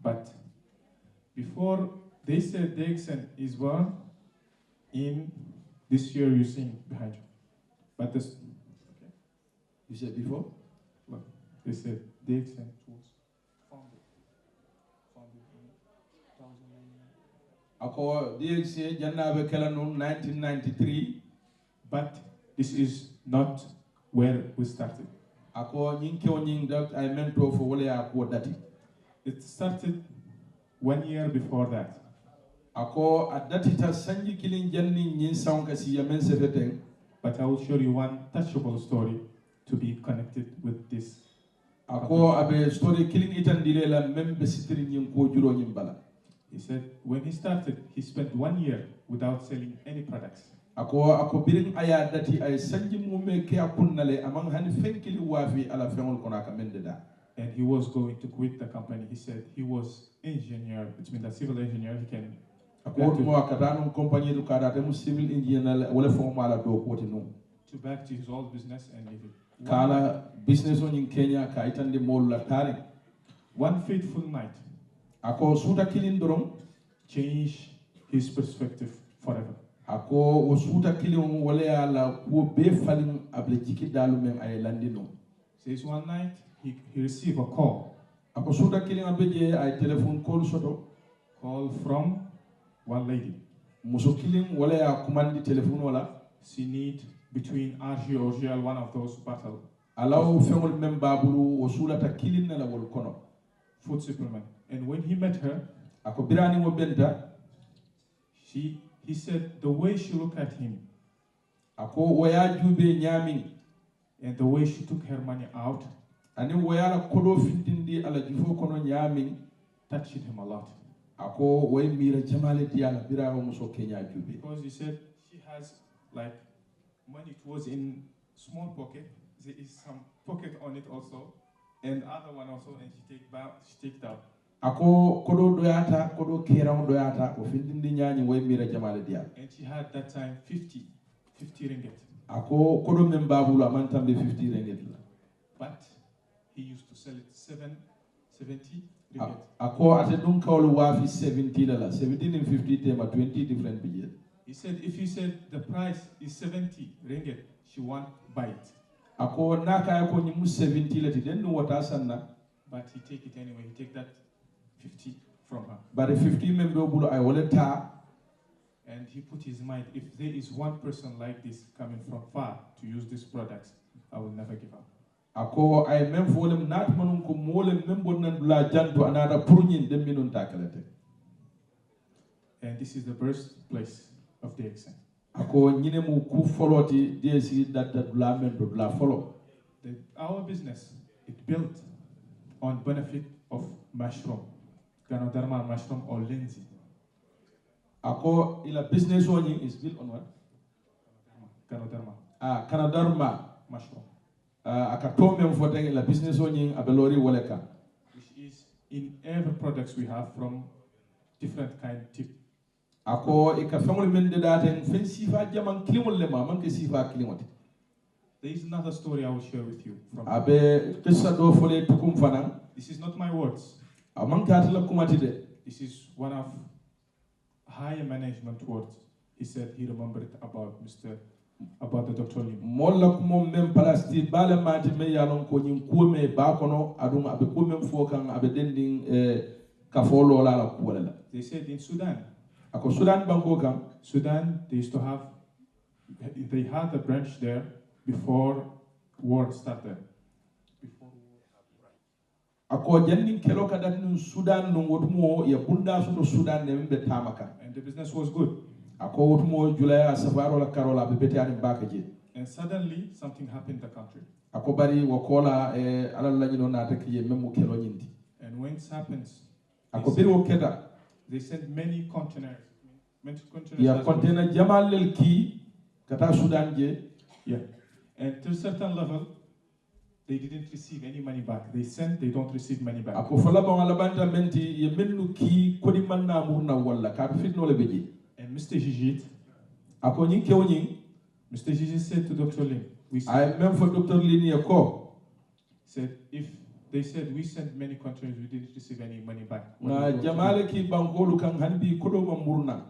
[SPEAKER 3] But before they said DXN is born in this year you see behind you. But this, okay. You said before? Look, they said DXN was founded in 1993, but this is not where we started. It started 1 year before that. But I will show you one touchable story to be connected with this.
[SPEAKER 8] Ako abe story killing itan dilela membe sitiri nyin ko juro nyin bala.
[SPEAKER 3] He said when he started, he spent 1 year without selling any products.
[SPEAKER 8] Ako birin aya dati ay sanji mume ke akunnale amang hani fenkili wafi ala fengol konaka mendeda.
[SPEAKER 3] And he was going to quit the company. He said he was engineer, which means a civil engineer. He can.
[SPEAKER 8] Ako mo akadano company du kada temu civil engineer wala fongo ala do ko tinu.
[SPEAKER 3] To back to his old business and leave it.
[SPEAKER 8] Kala business on in Kenya ka itande mol la tari.
[SPEAKER 3] One fateful night.
[SPEAKER 8] Ako suta kilin dorom
[SPEAKER 3] change his perspective forever.
[SPEAKER 8] Ako suta kilin wala ala ko be falin able jiki dalu men ay landino.
[SPEAKER 3] Says one night he received a call.
[SPEAKER 8] Ako suta kilin abeje ay telephone call soto.
[SPEAKER 3] Call from one lady.
[SPEAKER 8] Muso kilin wala ya commandi telephone wala.
[SPEAKER 3] She need between RG or GL one of those battle.
[SPEAKER 8] Allow femol men babulu o sulata kilin na la wol kono.
[SPEAKER 3] Food supplement. And when he met her,
[SPEAKER 8] ako birani mo benta,
[SPEAKER 3] he said the way she looked at him,
[SPEAKER 8] ako waya jube nyami,
[SPEAKER 3] and the way she took her money out,
[SPEAKER 8] ani waya la kodo fitindi ala jifo kono nyami,
[SPEAKER 3] touched him a lot.
[SPEAKER 8] Ako way mira jamale diala bira o muso Kenya jube.
[SPEAKER 3] Because he said she has like money, it was in small pocket. There is some pocket on it also, and other one also, and she take it out.
[SPEAKER 8] Ako kodo doyata kodo kerang doyata o findindi nyani way mira jamale diala.
[SPEAKER 3] And she had that time 50 ringgit.
[SPEAKER 8] Ako kodo membabu la mantambe 50 ringgit la.
[SPEAKER 3] But he used to sell it 70 ringgit.
[SPEAKER 8] Ako ate dun kawlu wafi 70 la 17 and 50 tema 20 different budget.
[SPEAKER 3] He said if you said the price is 70 ringgit, she won't buy it.
[SPEAKER 8] Ako naka ako nyimu 70 la tiden no wata sanna.
[SPEAKER 3] But he take it anyway. He take that 50 from her.
[SPEAKER 8] But the 50 member bulo I wallet ta.
[SPEAKER 3] And he put his mind, if there is one person like this coming from far to use these products, I will never give up.
[SPEAKER 8] Ako ay mem folem nat manum ko molem membo nan la janto anada purnyin dem minun takalate.
[SPEAKER 3] And this is the birthplace of the DXN.
[SPEAKER 8] Ako nyine mu ku foloti DSC that la member la follow.
[SPEAKER 3] Our business it built on benefit of mushroom, Ganoderma mushroom or lindsay.
[SPEAKER 8] Ako ila business one is built on what?
[SPEAKER 3] Ganoderma.
[SPEAKER 8] Ganoderma
[SPEAKER 3] mushroom.
[SPEAKER 8] Akatome mfote ila business one abelori waleka.
[SPEAKER 3] Which is in every products we have from different kind tip.
[SPEAKER 8] Ako ika family men de daten fen sifa jaman kilimol lema man ke sifa kilimoti.
[SPEAKER 3] There is another story I will share with you from.
[SPEAKER 8] Abe kissa do fole tukum fana.
[SPEAKER 3] This is not my words.
[SPEAKER 8] This
[SPEAKER 3] is one of higher management words. He said he remembered about the Dr. Lim.
[SPEAKER 8] Molla kumo mem palasti bale mati me yalon ko nyin kume ba kono adum abe kume fokan abe dending kafolo la la kuwala.
[SPEAKER 3] They said in Sudan.
[SPEAKER 8] Ako Sudan banko kam.
[SPEAKER 3] Sudan they had a branch there before war started.
[SPEAKER 8] Ako jannin kelo kadan Sudan no wotumo ya bunda so Sudan ne mbe tamaka.
[SPEAKER 3] And the business was good.
[SPEAKER 8] Ako wotumo julaya safaro la karola be betani bakaje.
[SPEAKER 3] And suddenly something happened in the country.
[SPEAKER 8] Ako bari wakola ala la nyino na takiye memu kelo nyindi.
[SPEAKER 3] And when it happens,
[SPEAKER 8] ako biri wokeda
[SPEAKER 3] they sent many containers.
[SPEAKER 8] Ya container jamal lel ki kata Sudan je.
[SPEAKER 3] Yeah. And to a certain level they didn't receive any money back. They sent, they don't receive money back.
[SPEAKER 8] Ako fala ba wala banta menti ye mennu ki kodi manna murna wala ka fitno le beji.
[SPEAKER 3] And Mr. Jijit,
[SPEAKER 8] ako nyin kew nyin,
[SPEAKER 3] Mr. Jijit said to Dr. Lim,
[SPEAKER 8] I même for Dr. Lim yako.
[SPEAKER 3] Said if they said we sent many countries, we didn't receive any money back.
[SPEAKER 8] Na jamale ki bangolu kan hanbi kodo murna.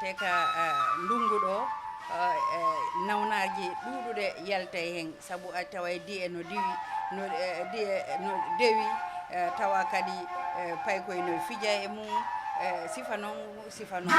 [SPEAKER 1] teka ndungu ɗo nawnaji ɗuɗuɗe yalta hen sabu a tawa di e no diwi no dewi tawa kadi paykoye no fija e mum sifa noon